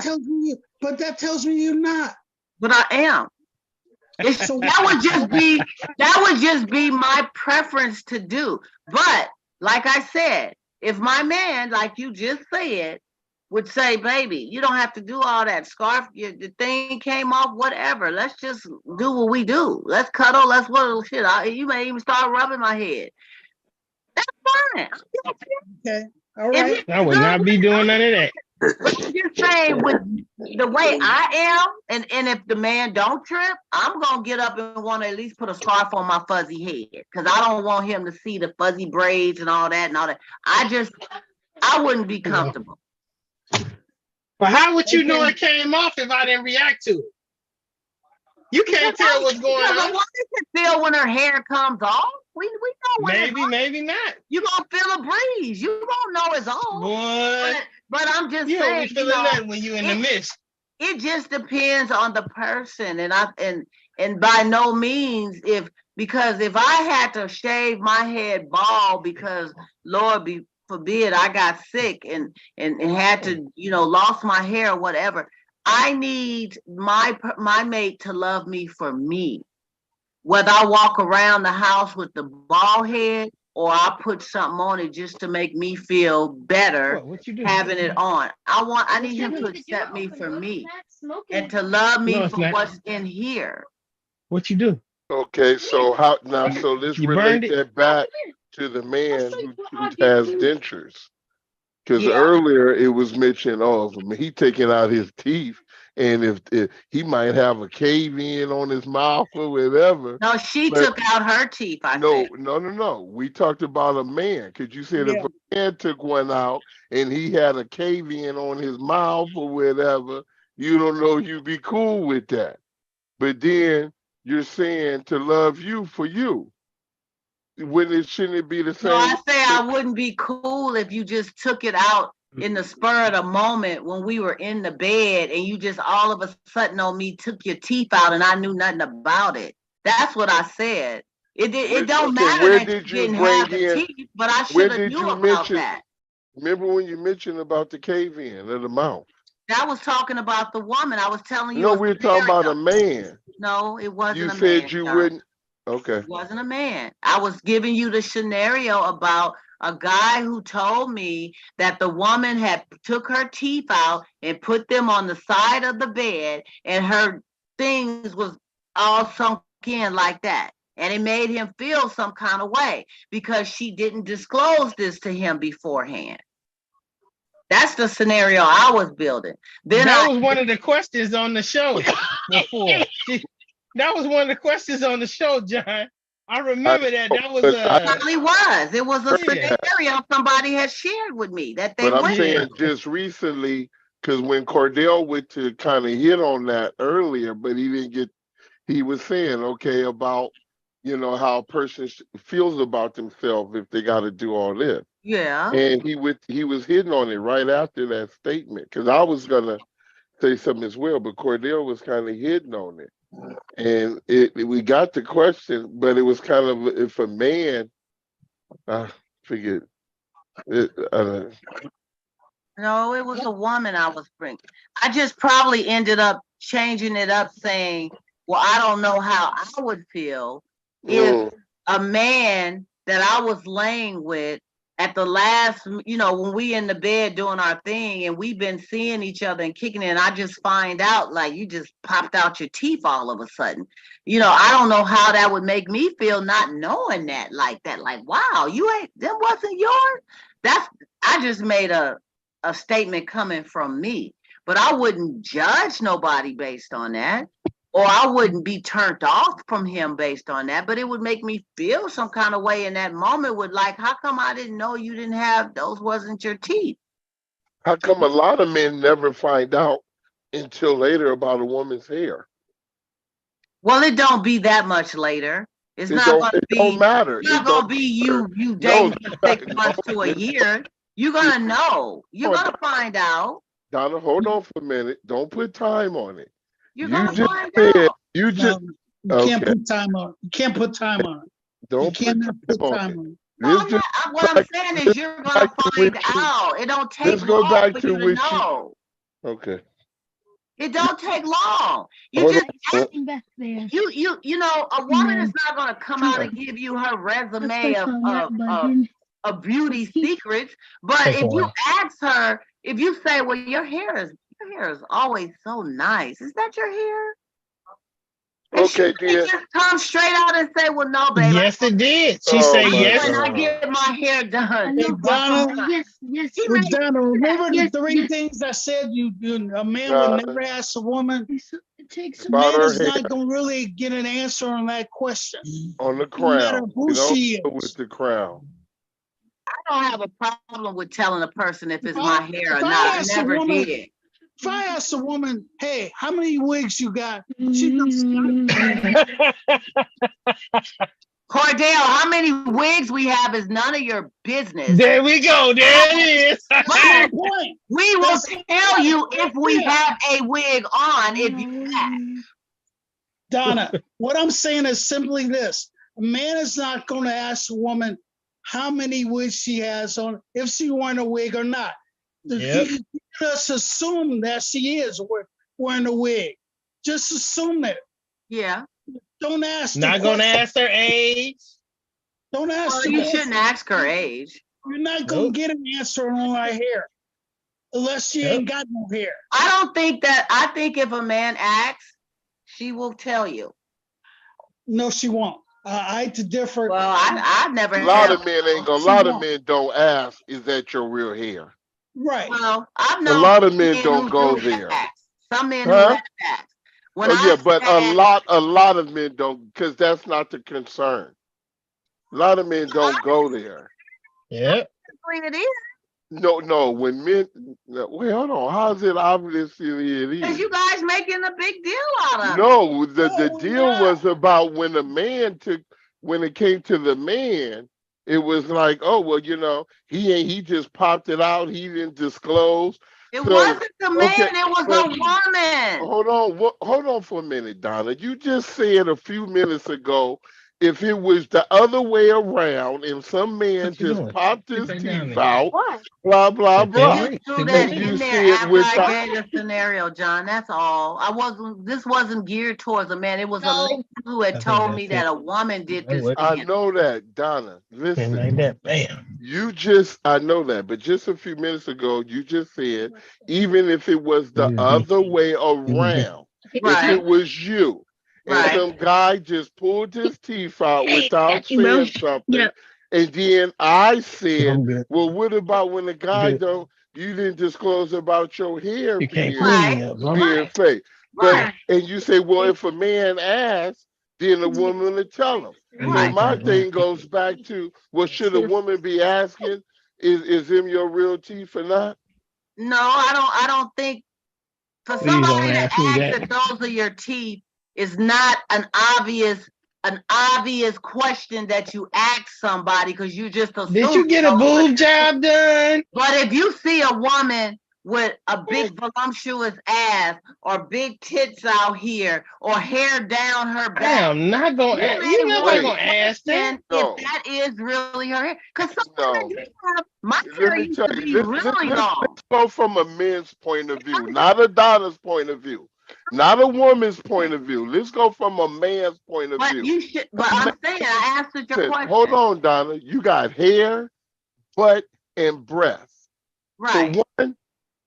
That tells me you're not. But I am. So that would just be my preference to do. But like I said, if my man, like you just said, would say, baby, you don't have to do all that. Scarf, the thing came off, whatever. Let's just do what we do. Let's cuddle. Let's what shit. You may even start rubbing my head. That's fine. Okay. All right. I would not be doing none of that. But I'm just saying, with the way I am, and if the man don't trip, I'm gonna get up and want to at least put a scarf on my fuzzy head because I don't want him to see the fuzzy braids and all that. I wouldn't be comfortable. But how would you know it came off if I didn't react to it? You can't tell what's going on. A woman can feel when her hair comes off. We know when maybe not. You gonna feel a breeze. You won't know it's off. What? But I'm just you saying, don't be feeling that when you in the mist. It just depends on the person, and by no means because if I had to shave my head bald because Lord forbid I got sick and had to lost my hair or whatever, I need my mate to love me for me. Whether I walk around the house with the bald head or I put something on it just to make me feel better having it on. I need him to accept me for me and to love me for what's in here. What you do? Okay, so let's relate that back to the man who has dentures. Because earlier it was mentioned, he taking out his teeth, and if he might have a cave in on his mouth or whatever. No, she took out her teeth. No. We talked about a man, because you said if a man took one out and he had a cave in on his mouth or whatever, you don't know you'd be cool with that. But then you're saying to love you for you. Shouldn't it be the same? No, I say I wouldn't be cool if you just took it out in the spur of the moment when we were in the bed and you just all of a sudden on me took your teeth out and I knew nothing about it. That's what I said. It don't Okay, matter where that you did you didn't bring have the in? teeth, but I Where should have did knew you about mention? that. Remember when you mentioned about the cave-in of the mouth? I was talking about the woman. I was telling you No, a we were talking about a scenario. man. No, it wasn't You a said man, you John. wouldn't. Okay. It wasn't a man. I was giving you the scenario about a guy who told me that the woman had took her teeth out and put them on the side of the bed and her things was all sunk in like that. And it made him feel some kind of way because she didn't disclose this to him beforehand. That's the scenario I was building. Then That was one of the questions on the show before. That was one of the questions on the show, John. I remember that. That was probably was. It was a Yeah. scenario somebody had shared with me that they But I'm went saying through. just recently, because when Cordell went to kind of hit on that earlier, but he didn't get, he was saying, okay, about, you know, how a person feels about themselves if they got to do all this. Yeah. And he was hitting on it right after that statement, because I was going to say something as well, but Cordell was kind of hitting on it. And we got the question, but it was kind of, if a man, I forget, No, it was a woman I was bringing. I just probably ended up changing it up saying, well, I don't know how I would feel if a man that I was laying with at the last, you know, when we in the bed doing our thing and we've been seeing each other and kicking it, and I just find out like you just popped out your teeth all of a sudden. You know, I don't know how that would make me feel not knowing that like that. Like, wow, that wasn't yours. I just made a statement coming from me, but I wouldn't judge nobody based on that, or I wouldn't be turned off from him based on that, but it would make me feel some kind of way in that moment with like, how come I didn't know you didn't have, those wasn't your teeth? How come a lot of men never find out until later about a woman's hair? Well, it don't be that much later. It's It not don't, going to it be, don't matter. it's not It going don't to be matter. you No, dating for 6 months to a year. You're going to know. You're going to find out. Donna, hold on for a minute. Don't put time on it. You're You going to just find said, out. you just, You can't okay, put time on it. You can't put time on it. You don't put cannot time put on time it. on it. No, This just what I'm like, saying is this you're going to back to find what you, out. It don't take let's go long back for to you to what you, know. okay. It don't take long. You Hold just on. Back there. you know, a woman is not going to come out and give you her resume of beauty secrets, but Take if a you while. ask her, if you say, well, your hair is always so nice, is that your hair? And she Okay, dear. just come straight out and say, well, no, babe, Yes, it did. She Oh said my yes. when I God. get my hair done. Hey, Donna, Yes. hey, Donna, remember the Yes, three yes. things I said a man would never ask a woman? It takes A About man her is hair not going to really get an answer on that question, on the no matter crown. who You don't she go with is. the crown. I don't have a problem with telling a person if it's If my hair or I not. I ask a never woman, did. if I ask a woman, hey, how many wigs you got? She goes, Cordell, how many wigs we have is none of your business. There we go. There it is. that's my point. We will That's tell you if we Yeah. have a wig on if you ask. Donna, what I'm saying is simply this. A man is not going to ask a woman how many wigs she has on, if she wearing a wig or not. Yep. He just assume that she is wearing a wig. Just assume it. Yeah. Don't ask the Not gonna question. ask her age. Don't ask Well, the you question. shouldn't ask her age. You're not going Nope. to get an answer on her hair unless she ain't got no hair. I think if a man asks, she will tell you. No, she won't. I hate to differ. Well, I've never A lot had. of men ain't gonna, a She lot of won't. men don't ask, is that your real hair? Right. Well, I've A known lot of men men don't who go do there. ask. Some men who Huh? have asked. When Oh yeah, I but said, a lot of men don't, because that's not the concern. A lot of men don't go there. Yep. it is. No, when men, no, wait, hold on, how's it obviously it Because is? you guys making a big deal out of it. No, the No, deal was about when a man took, when it came to the man, It was like, oh well, he just popped it out. He didn't disclose. It So wasn't the man, okay, it was but a woman. hold on for a minute, Donna. You just said a few minutes ago, if it was the other way around and some man What you just doing? popped Get his back down teeth there. out, What? blah blah That damn blah, Just right. threw Take that that and you in there said after I without. gave the scenario, John. That's all. This wasn't geared towards a man. It was a No. man who had I think told me that's that it. a woman did That this work. to I him. know that, Donna. And Listen, like that, bam. I know that, but just a few minutes ago, you just said, even if it was the Excuse me. other way Excuse me. around, if it Right, was you and right. some guy just pulled his teeth out without Got you, bro. saying something, and then I said, I'm good. well, what about when the I'm guy good. you didn't disclose about your hair You can't being pull Right, me up, bro. being right, fake? But, right, and you say, well, if a man asks, then the woman will tell him. I know So you right. my can't run. thing goes back to, well, should a woman be asking, is them your real teeth or not? No, I don't think for Please somebody don't to ask me ask that. that those are your teeth is not an obvious question that you ask somebody because you just Did assume you get a those are boob your teeth. job done? But if you see a woman with a big voluptuous ass or big tits out here or hair down her I back, am not gonna you ask. may You're not want to gonna Wait, ask that. question if no, that is really her hair. Because some women no. do have, my Let hair me used tell to you, be really long. let's go from a man's point of view, not a Donna's point of view, not a woman's point of view. Let's go from a man's point of But view. you should, but A I'm saying I answered your man, hold question. on, Donna. You got hair, butt, and breath. So Right. one,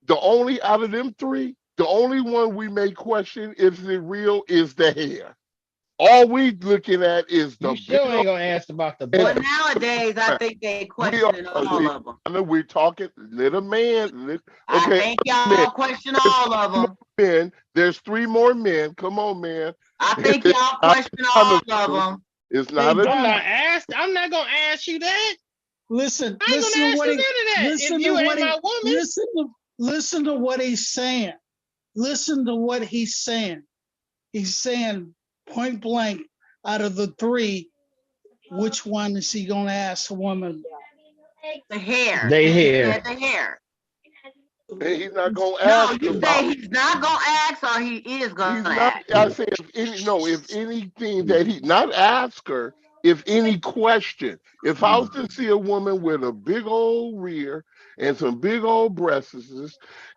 the only out of them three, the only one we may question if it's real is the hair. All we looking at is the You big sure old ain't gonna ask about the and Well, butt. nowadays I breath. think they We are, questioning all of them. Donna, we're talking little man. I Okay, think men. y'all question There's all of three more them. men. There's three more men. Come on, man. I think It's y'all not question a all Donna's of view. them. It's Hey, not a I'm Donna, not asked. I'm not gonna ask you that. listen, I ain't listen gonna to ask what you he, none of that. listen If to you what ain't he, my woman, listen to what he's saying. Listen to what he's saying. He's saying point blank, out of the three, which one is he gonna ask a woman? The hair. they He here. said the hair. and he's not gonna No, ask you about. say he's not gonna ask or he is He's gonna not. ask. I say if any no, if anything that he not ask her, if any question. If I was to see a woman with a big old rear and some big old breasts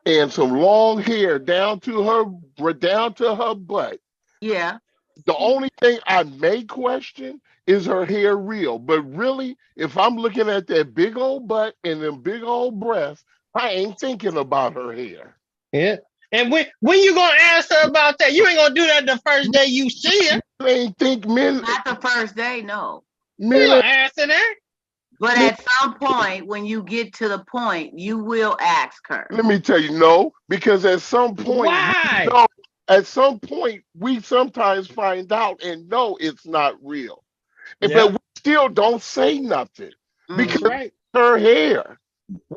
and some long hair down to her butt, Yeah. the only thing I may question is her hair real. But really, if I'm looking at that big old butt and them big old breasts, I ain't thinking about her hair. Yeah. And when you gonna ask her about that? You ain't gonna do that the first day you see her. I ain't think men Not the first day, no. You men gonna ask her that? But men at some point, when you get to the point, you will ask her. let me tell you, no, because Why? know, at some point, we sometimes find out and know it's not real. But Yep, we still don't say nothing that's Mhm. because right. her hair.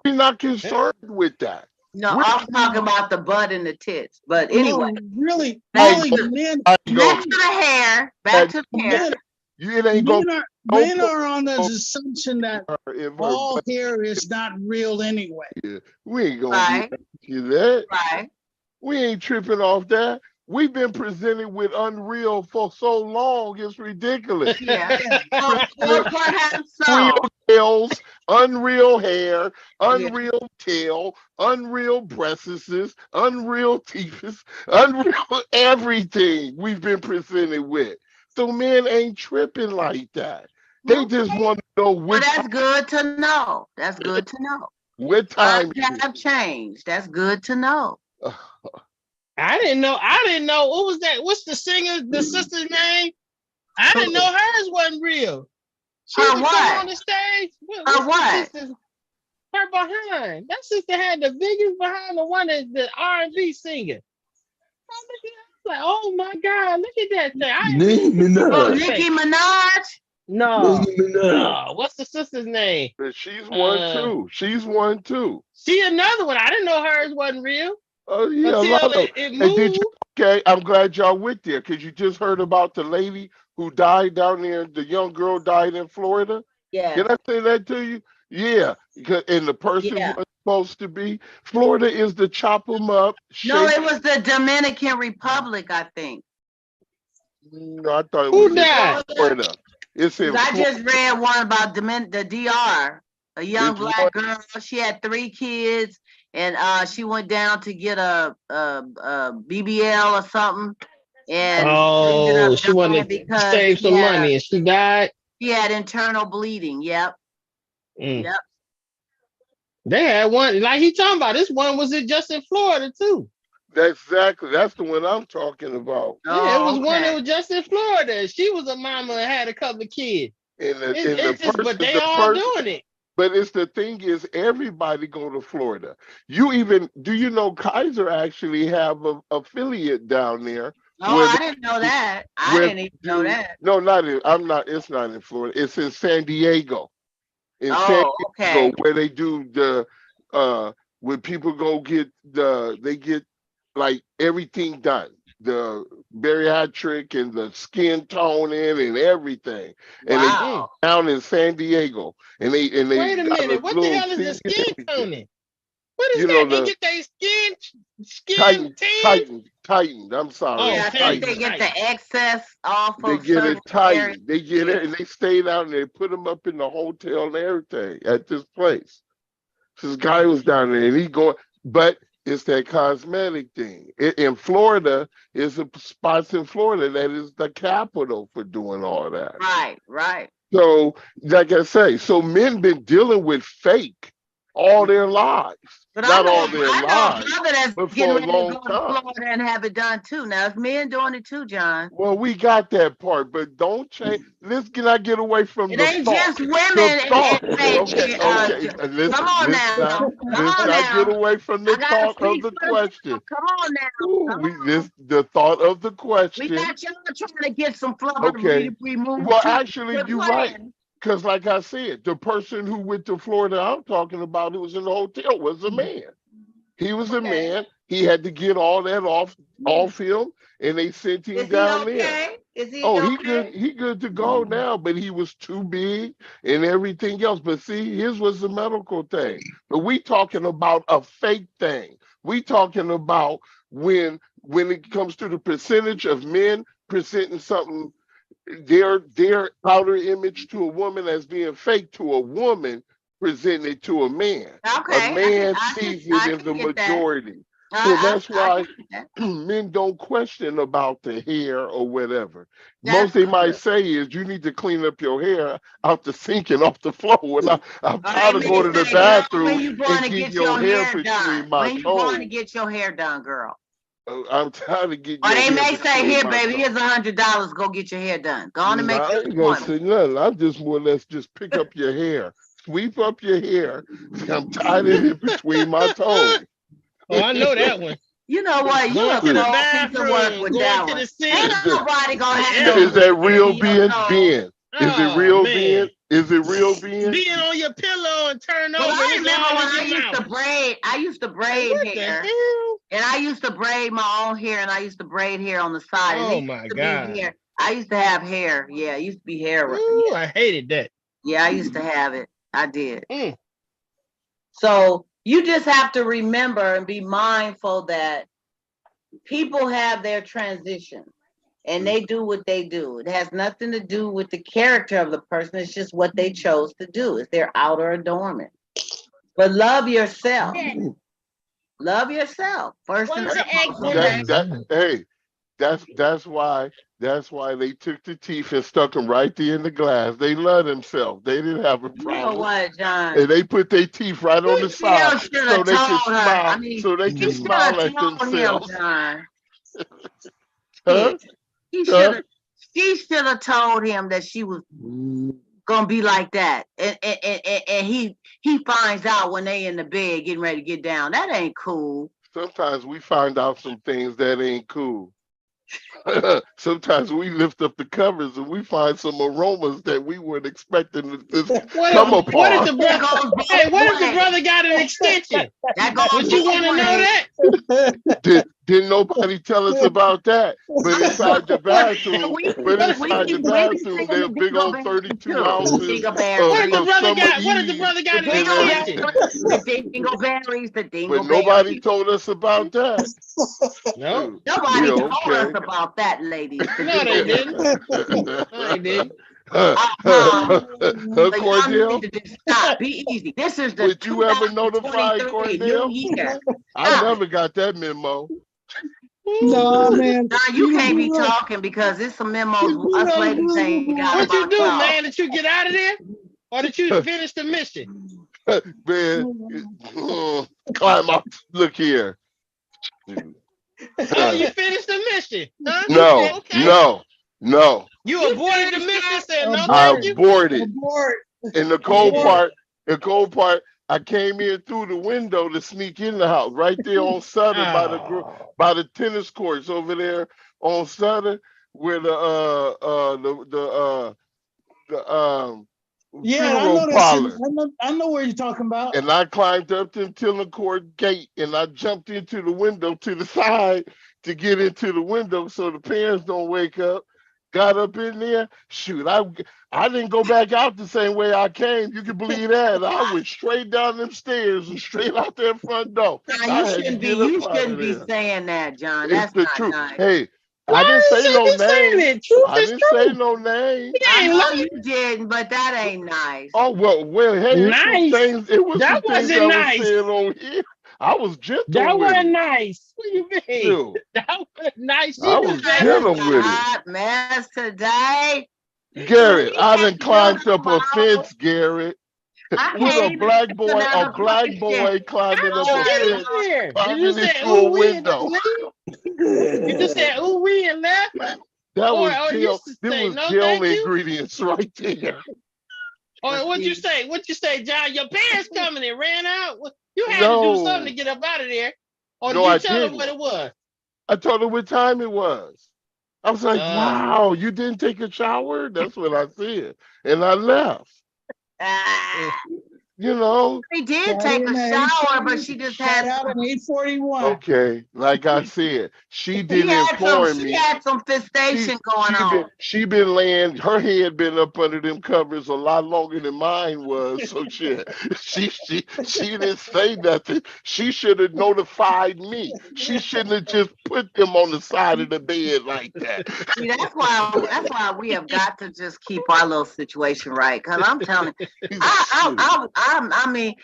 We're not Yeah. concerned with that. No, We're I was talking about the butt and the tits. But anyway, No, really, I back ain't really, gonna, to men, I ain't gonna back to men, the hair. Back that to the hair. men, it ain't gonna no men point are on the assumption that if her all butt hair is not real anyway. is. We ain't gonna be Right, asking that. right. We ain't tripping off that. We've been presented with unreal for so long, it's ridiculous. Yeah. Yeah, Well, perhaps Unreal so. tails, unreal hair, Yeah. unreal tail, unreal breasts, unreal teeth, unreal everything we've been presented with. So men ain't tripping like that. They just Okay. want to know Well, that's good to know. That's good to know. what Times time it have changed. That's good to know. is. I didn't know. I didn't know. What was that? What's the singer, the sister's name? I didn't know hers wasn't real. She used Her to come what? on the stage. Her What's the what? sister's? Her behind. That sister had the biggest behind, the one that the R&B singer. I was like, oh my God, look at that thing. I didn't Nicki Oh, Minaj. Nicki Minaj? No, Nicki Minaj. no. What's the sister's name? But she's one Uh, too. She's one too. she another one. I didn't know hers wasn't real Oh yeah, a until lot of. it And did you? moved. Okay, I'm glad y'all went there because you just heard about the lady who died down there. The young girl died in Florida. Yeah, Did I say that to you? Yeah, and the person yeah. was supposed to be. Florida is to chop them up, No, shake. it was the Dominican Republic, I think. No, I thought it Who was in died? Florida. It's in 'Cause I Florida. just read one about the DR. A young It's one. black girl. She had 3 kids, and she went down to get a BBL or something, and ended Oh, up she dying wanted to because save some money and she died. she had internal bleeding. Yep, Mm. yep. They had one, like he talking about. This one was just in Florida too. That's the one I'm talking about. Yeah, it Oh, was one that okay. was just in Florida. She was a mama and had a couple of kids. And It's just, but they the all person, doing it. but it's the thing is everybody go to Florida. Do you know Kaiser actually have a affiliate down there Oh, where I they didn't know that. I where didn't even they know do that. no, not in, I'm not. It's not in Florida. It's in San Diego. In San Oh, Diego, okay. where they do the when people go get they get like everything done, the bariatric and the skin toning and everything, and they Mm. Wow. down in San Diego, and they Wait a got a minute. What the little hell is the senior skin citizen. toning? What is You know that? They the get their skin tan? tightened. I'm sorry, Oh, Yeah, it's I think they tighten, tightened. get the tighten. excess off They of get certain it areas. tightened. They get Yeah. it, and they stayed out and they put them up in the hotel and everything at this place. This guy was down there and he going, but it's that cosmetic thing. In Florida, is a spots in Florida that is the capital for doing all that. Right, right. So, like I say, so men been dealing with fake all their lives. But Not all their I know a lives, brother that's but getting for a ready to long go to time. Florida and have it done too. Now, it's men doing it too, John. Well, we got that part, but don't change. Let's not get away from It the ain't thought. just women The and thought. baby. Okay. Come on now. Come Let's on not get now. away from I the gotta thought of speak the for the question. girl. Come on now. Ooh, Come on. the thought of the We question. got y'all trying to get some flubber Okay. removed Well, too. actually, Quit you're right. playing. Because, like I said, the person who went to Florida I'm talking about who was in the hotel was a man. He was a Okay. man. He had to get all that off him, and they sent him Is he down there. okay? Is he Oh, okay? he good to go now, but he was too big and everything else. But see, his was the medical thing. But we talking about a fake thing. We talking about when it comes to the percentage of men presenting something, their outer image to a woman as being fake to a woman presented to a man. A Okay. man sees it I in can the get that. majority. So that's I why can get that. men don't question about the hair or whatever. That's Most they might good. say is you need to clean up your hair out the sink and off the floor. And I'm Or they tired of may going to the say, girl, when bathroom you going and to getting get your your hair hair between done? my When you going to toes. get your hair done, girl? I'm tired of getting Or your they hair may say, between here, my baby, toes. here's $100. Go get your hair done. Go on and No, make I your ain't gonna appointment. say nothing. I'm just more or less just pick up your hair, sweep up your hair. I'm tired of it between my toes. Oh, I know that one. You know what? You Going a to the cold piece of work bathroom, with going that to one. the sink. Ain't nobody gonna have no Is Ever. that hair real in your being? toes. Is it Oh real being? man. Is it real being? Being on your pillow and turn But over and I it's remember all when in I your used to mouth. braid. I used to Like, braid what the hair. hell? And I used to braid my own hair, and I used to braid hair on the side. And it Oh used my to God. be hair. I used to have hair. Yeah, it used to be hair. Ooh, Yeah, I hated that. yeah, I used to have it. I did. Mm. So you just have to remember and be mindful that people have their transition and they do what they do. It has nothing to do with the character of the person. It's just what they chose to do. It's their outer adornment. But love yourself. Love yourself first and What's the egg foremost. Okay. Hey, that's why they took the teeth and stuck them right there in the glass. They love themselves. They didn't have a You know problem. what, John? And they put their teeth right on He the still side should so have they could told her. smile. So they He could should have smile at told him, themselves. John. Huh? He should Huh? have. She should have told him that she was gonna be like that, and he finds out when they in the bed getting ready to get down. That ain't cool. Sometimes we find out some things that ain't cool. Sometimes we lift up the covers and we find some aromas that we weren't expecting to come What if upon. the brother? Goes both Hey, what if the ways. brother got an extension? That goes Would you both want to know ways. that? Didn't nobody tell us about that? But inside the bathroom, We they're big old 32 ounces What dingleberries, did the of brother summer got? What did the Eve. brother got in his kitchen? the But nobody dingleberries. told us about that. No, Nobody Yeah, told us okay. about that, ladies. The no, they didn't. dingleberries. No, they didn't. Uh-huh. So y'all Cordell, need to just stop. Be easy. This is the would you ever notify 2023 new Cordell? year. I Stop never it. got that memo. No, man. Nah, you can't be talking because there's some memos us ladies ain't got What you about do, y'all. man? Did you get out of there, or did you finish the mission? Man, climb up. Look here. Oh, you finished the mission, huh? No, Okay. no. You aborted the mission, said no, I thank you. aborted. Abort. And the cold part, I came in through the window to sneak in the house, right there on Sutter Oh. by the tennis courts over there on Sutter, where the Yeah, I funeral know that shit. parlor. I know where you're talking about. And I climbed up to Tilden Court gate and I jumped into the window to the side to get into the window so the parents don't wake up. Got up in there. Shoot, I didn't go back out the same way I came. You can believe that. I went straight down them stairs and straight out that front door. Nah, I you had to shouldn't be. get up You out of shouldn't be there. saying that, John. It's That's the not truth. nice. Hey, I Why didn't say you no be saying name. it? Truth I is didn't say truth. no name. He I ain't know lying. you didn't, but that ain't nice. Oh well, hey, Nice. it was That some things wasn't I was nice. saying on here. I was gentle That with wasn't it. nice. What do you mean? Shoot, That wasn't nice. I You was just said gentle It's a with it. hot mess today. Garrett, I done Can't do climbed up a tomorrow. fence, Garrett, I with can't a even black fix boy, another fucking climbing how'd up you a get shit. up fence, there? Did you climbing say into a ooh wee and just window. leave? You just said ooh wee and left? That was Or you jail. should There say was no jail thank you? ingredients right there. Or what'd you say? What'd you say, John? Your parents coming and ran out? You had to do something to No, get up out of there. Or did no, you I tell them what didn't. it was? I told her what time it was. I was like, Uh, wow, you didn't take a shower? That's what I said. And I left. mm. You know, She did Got take in a at shower, but 8:40, she just got had out at 8:41. okay, like I said, she didn't inform she me. had some fistation going on. She been laying, her head been up under them covers a lot longer than mine was. So she didn't say nothing. She should have notified me. She shouldn't have just put them on the side of the bed like that. See, that's why we have got to just keep our little situation right. Cause I'm telling you, I mean,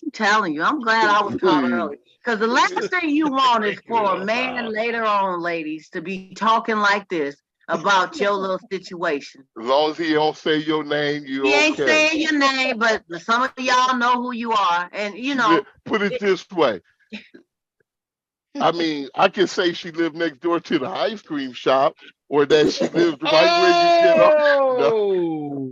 I'm telling you, I'm glad I was taught early. Because the last thing you want is for a man later on, ladies, to be talking like this about your little situation. As long as he don't say your name, you He ain't okay. saying your name, but some of y'all know who you are. And you know, Put it this way. I mean, I can say she lived next door to the ice cream shop, or that she lived right where you get off. No.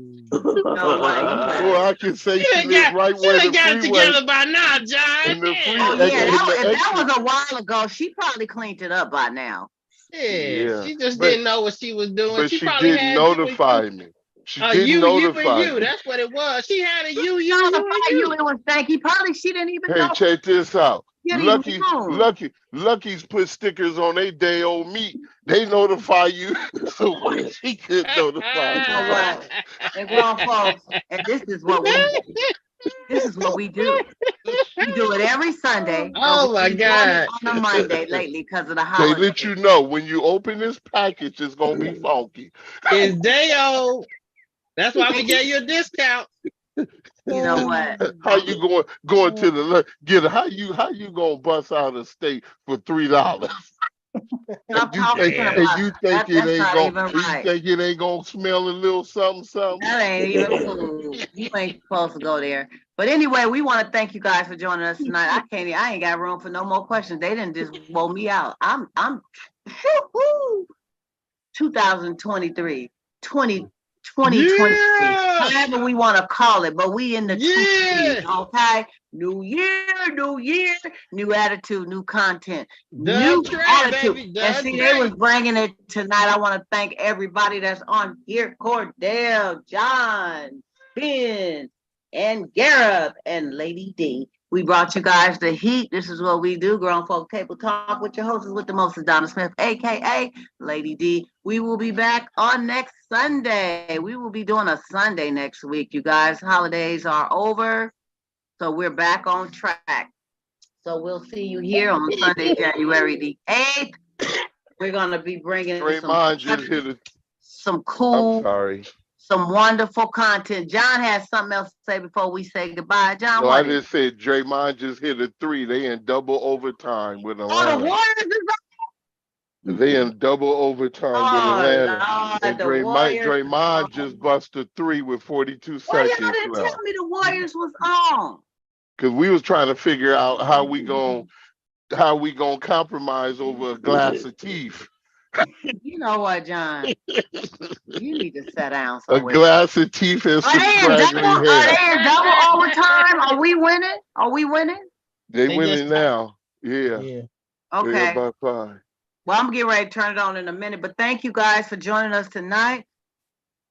no way. Or I can say You she done lived right where the got it freeway together by now, John. and the free Oh and, yeah, and the that exit. was a while ago. She probably cleaned it up by now. Yeah, she just but didn't know what she was doing. but She she probably didn't had notify me. She didn't you and notify you. me. That's what it was. She had a you, Notify you and it was stanky. Probably she didn't even Hey, know. check this out. Get even known. Lucky's put stickers on their day old meat. They notify you, so why she could notify You know you? what? And grown folks, and this is what we do. We do it every Sunday. But Oh we've my been doing it God. on a Monday lately because of the They holiday. let you know when you open this package, it's gonna be funky. It's day old. That's why we gave you a discount. You know what? How you going to the get how you gonna bust out a steak for $3? Stop You talking think about you that. think it That's ain't not gonna even you right. think it ain't gonna smell a little something? That ain't even cool. You ain't supposed to go there. But anyway, we want to thank you guys for joining us tonight. I ain't got room for no more questions. They didn't just woe me out. I'm 2023, 2023, Yeah. however we want to call it, but we in the Yeah. 20s, okay? New year, new attitude, new content, Dub new trade, attitude. baby. And Dub see, they was trade. bringing it tonight. I want to thank everybody that's on here: Cordell, John, Ben, and Gareth, and Lady D. We brought you guys the heat. This is what we do. Grown Folk Table Talk with your hostess with the most, Donna Smith, aka Lady D. We will be back on next Sunday. We will be doing a Sunday next week, you guys. Holidays are over, so we're back on track. So we'll see you here on Sunday, January the 8th. We're gonna be bringing Draymond just hit a. some I'm cool, sorry. some wonderful content. John has something else to say before we say goodbye. John, No, I what is it? just said Draymond just hit a 3. They in double overtime with Oh, the Atlanta. Warriors is They in double overtime with Atlanta. And the Warriors. Draymond just busted 3 with 42 Why y'all seconds didn't left. tell me the Warriors was on? Because we was trying to figure out how we gonna compromise over a glass of teeth. You know what, John? You need to sit down A somewhere. glass of teeth and some Are they in scraggly double? hair. Are they in double overtime? Are we winning? Are we winning? They They winning just- now. Yeah. Yeah. They're Okay. up by 5. Well, I'm getting ready to turn it on in a minute, but thank you guys for joining us tonight.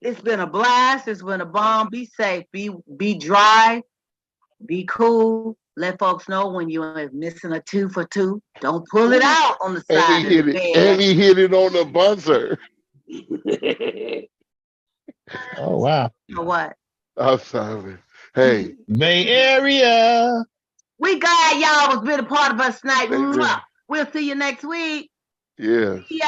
It's been a blast. It's been a bomb. Be safe. Be dry. Be cool. Let folks know when you're missing a 2 for 2. Don't pull it out on the And side he of hit the it. bed. And he hit it on the buzzer. Oh wow. Or what? I'm sorry. Hey. Bay Area. We glad y'all was been a part of us tonight. Amen. Mwah. We'll see you next week. Yes. Yeah.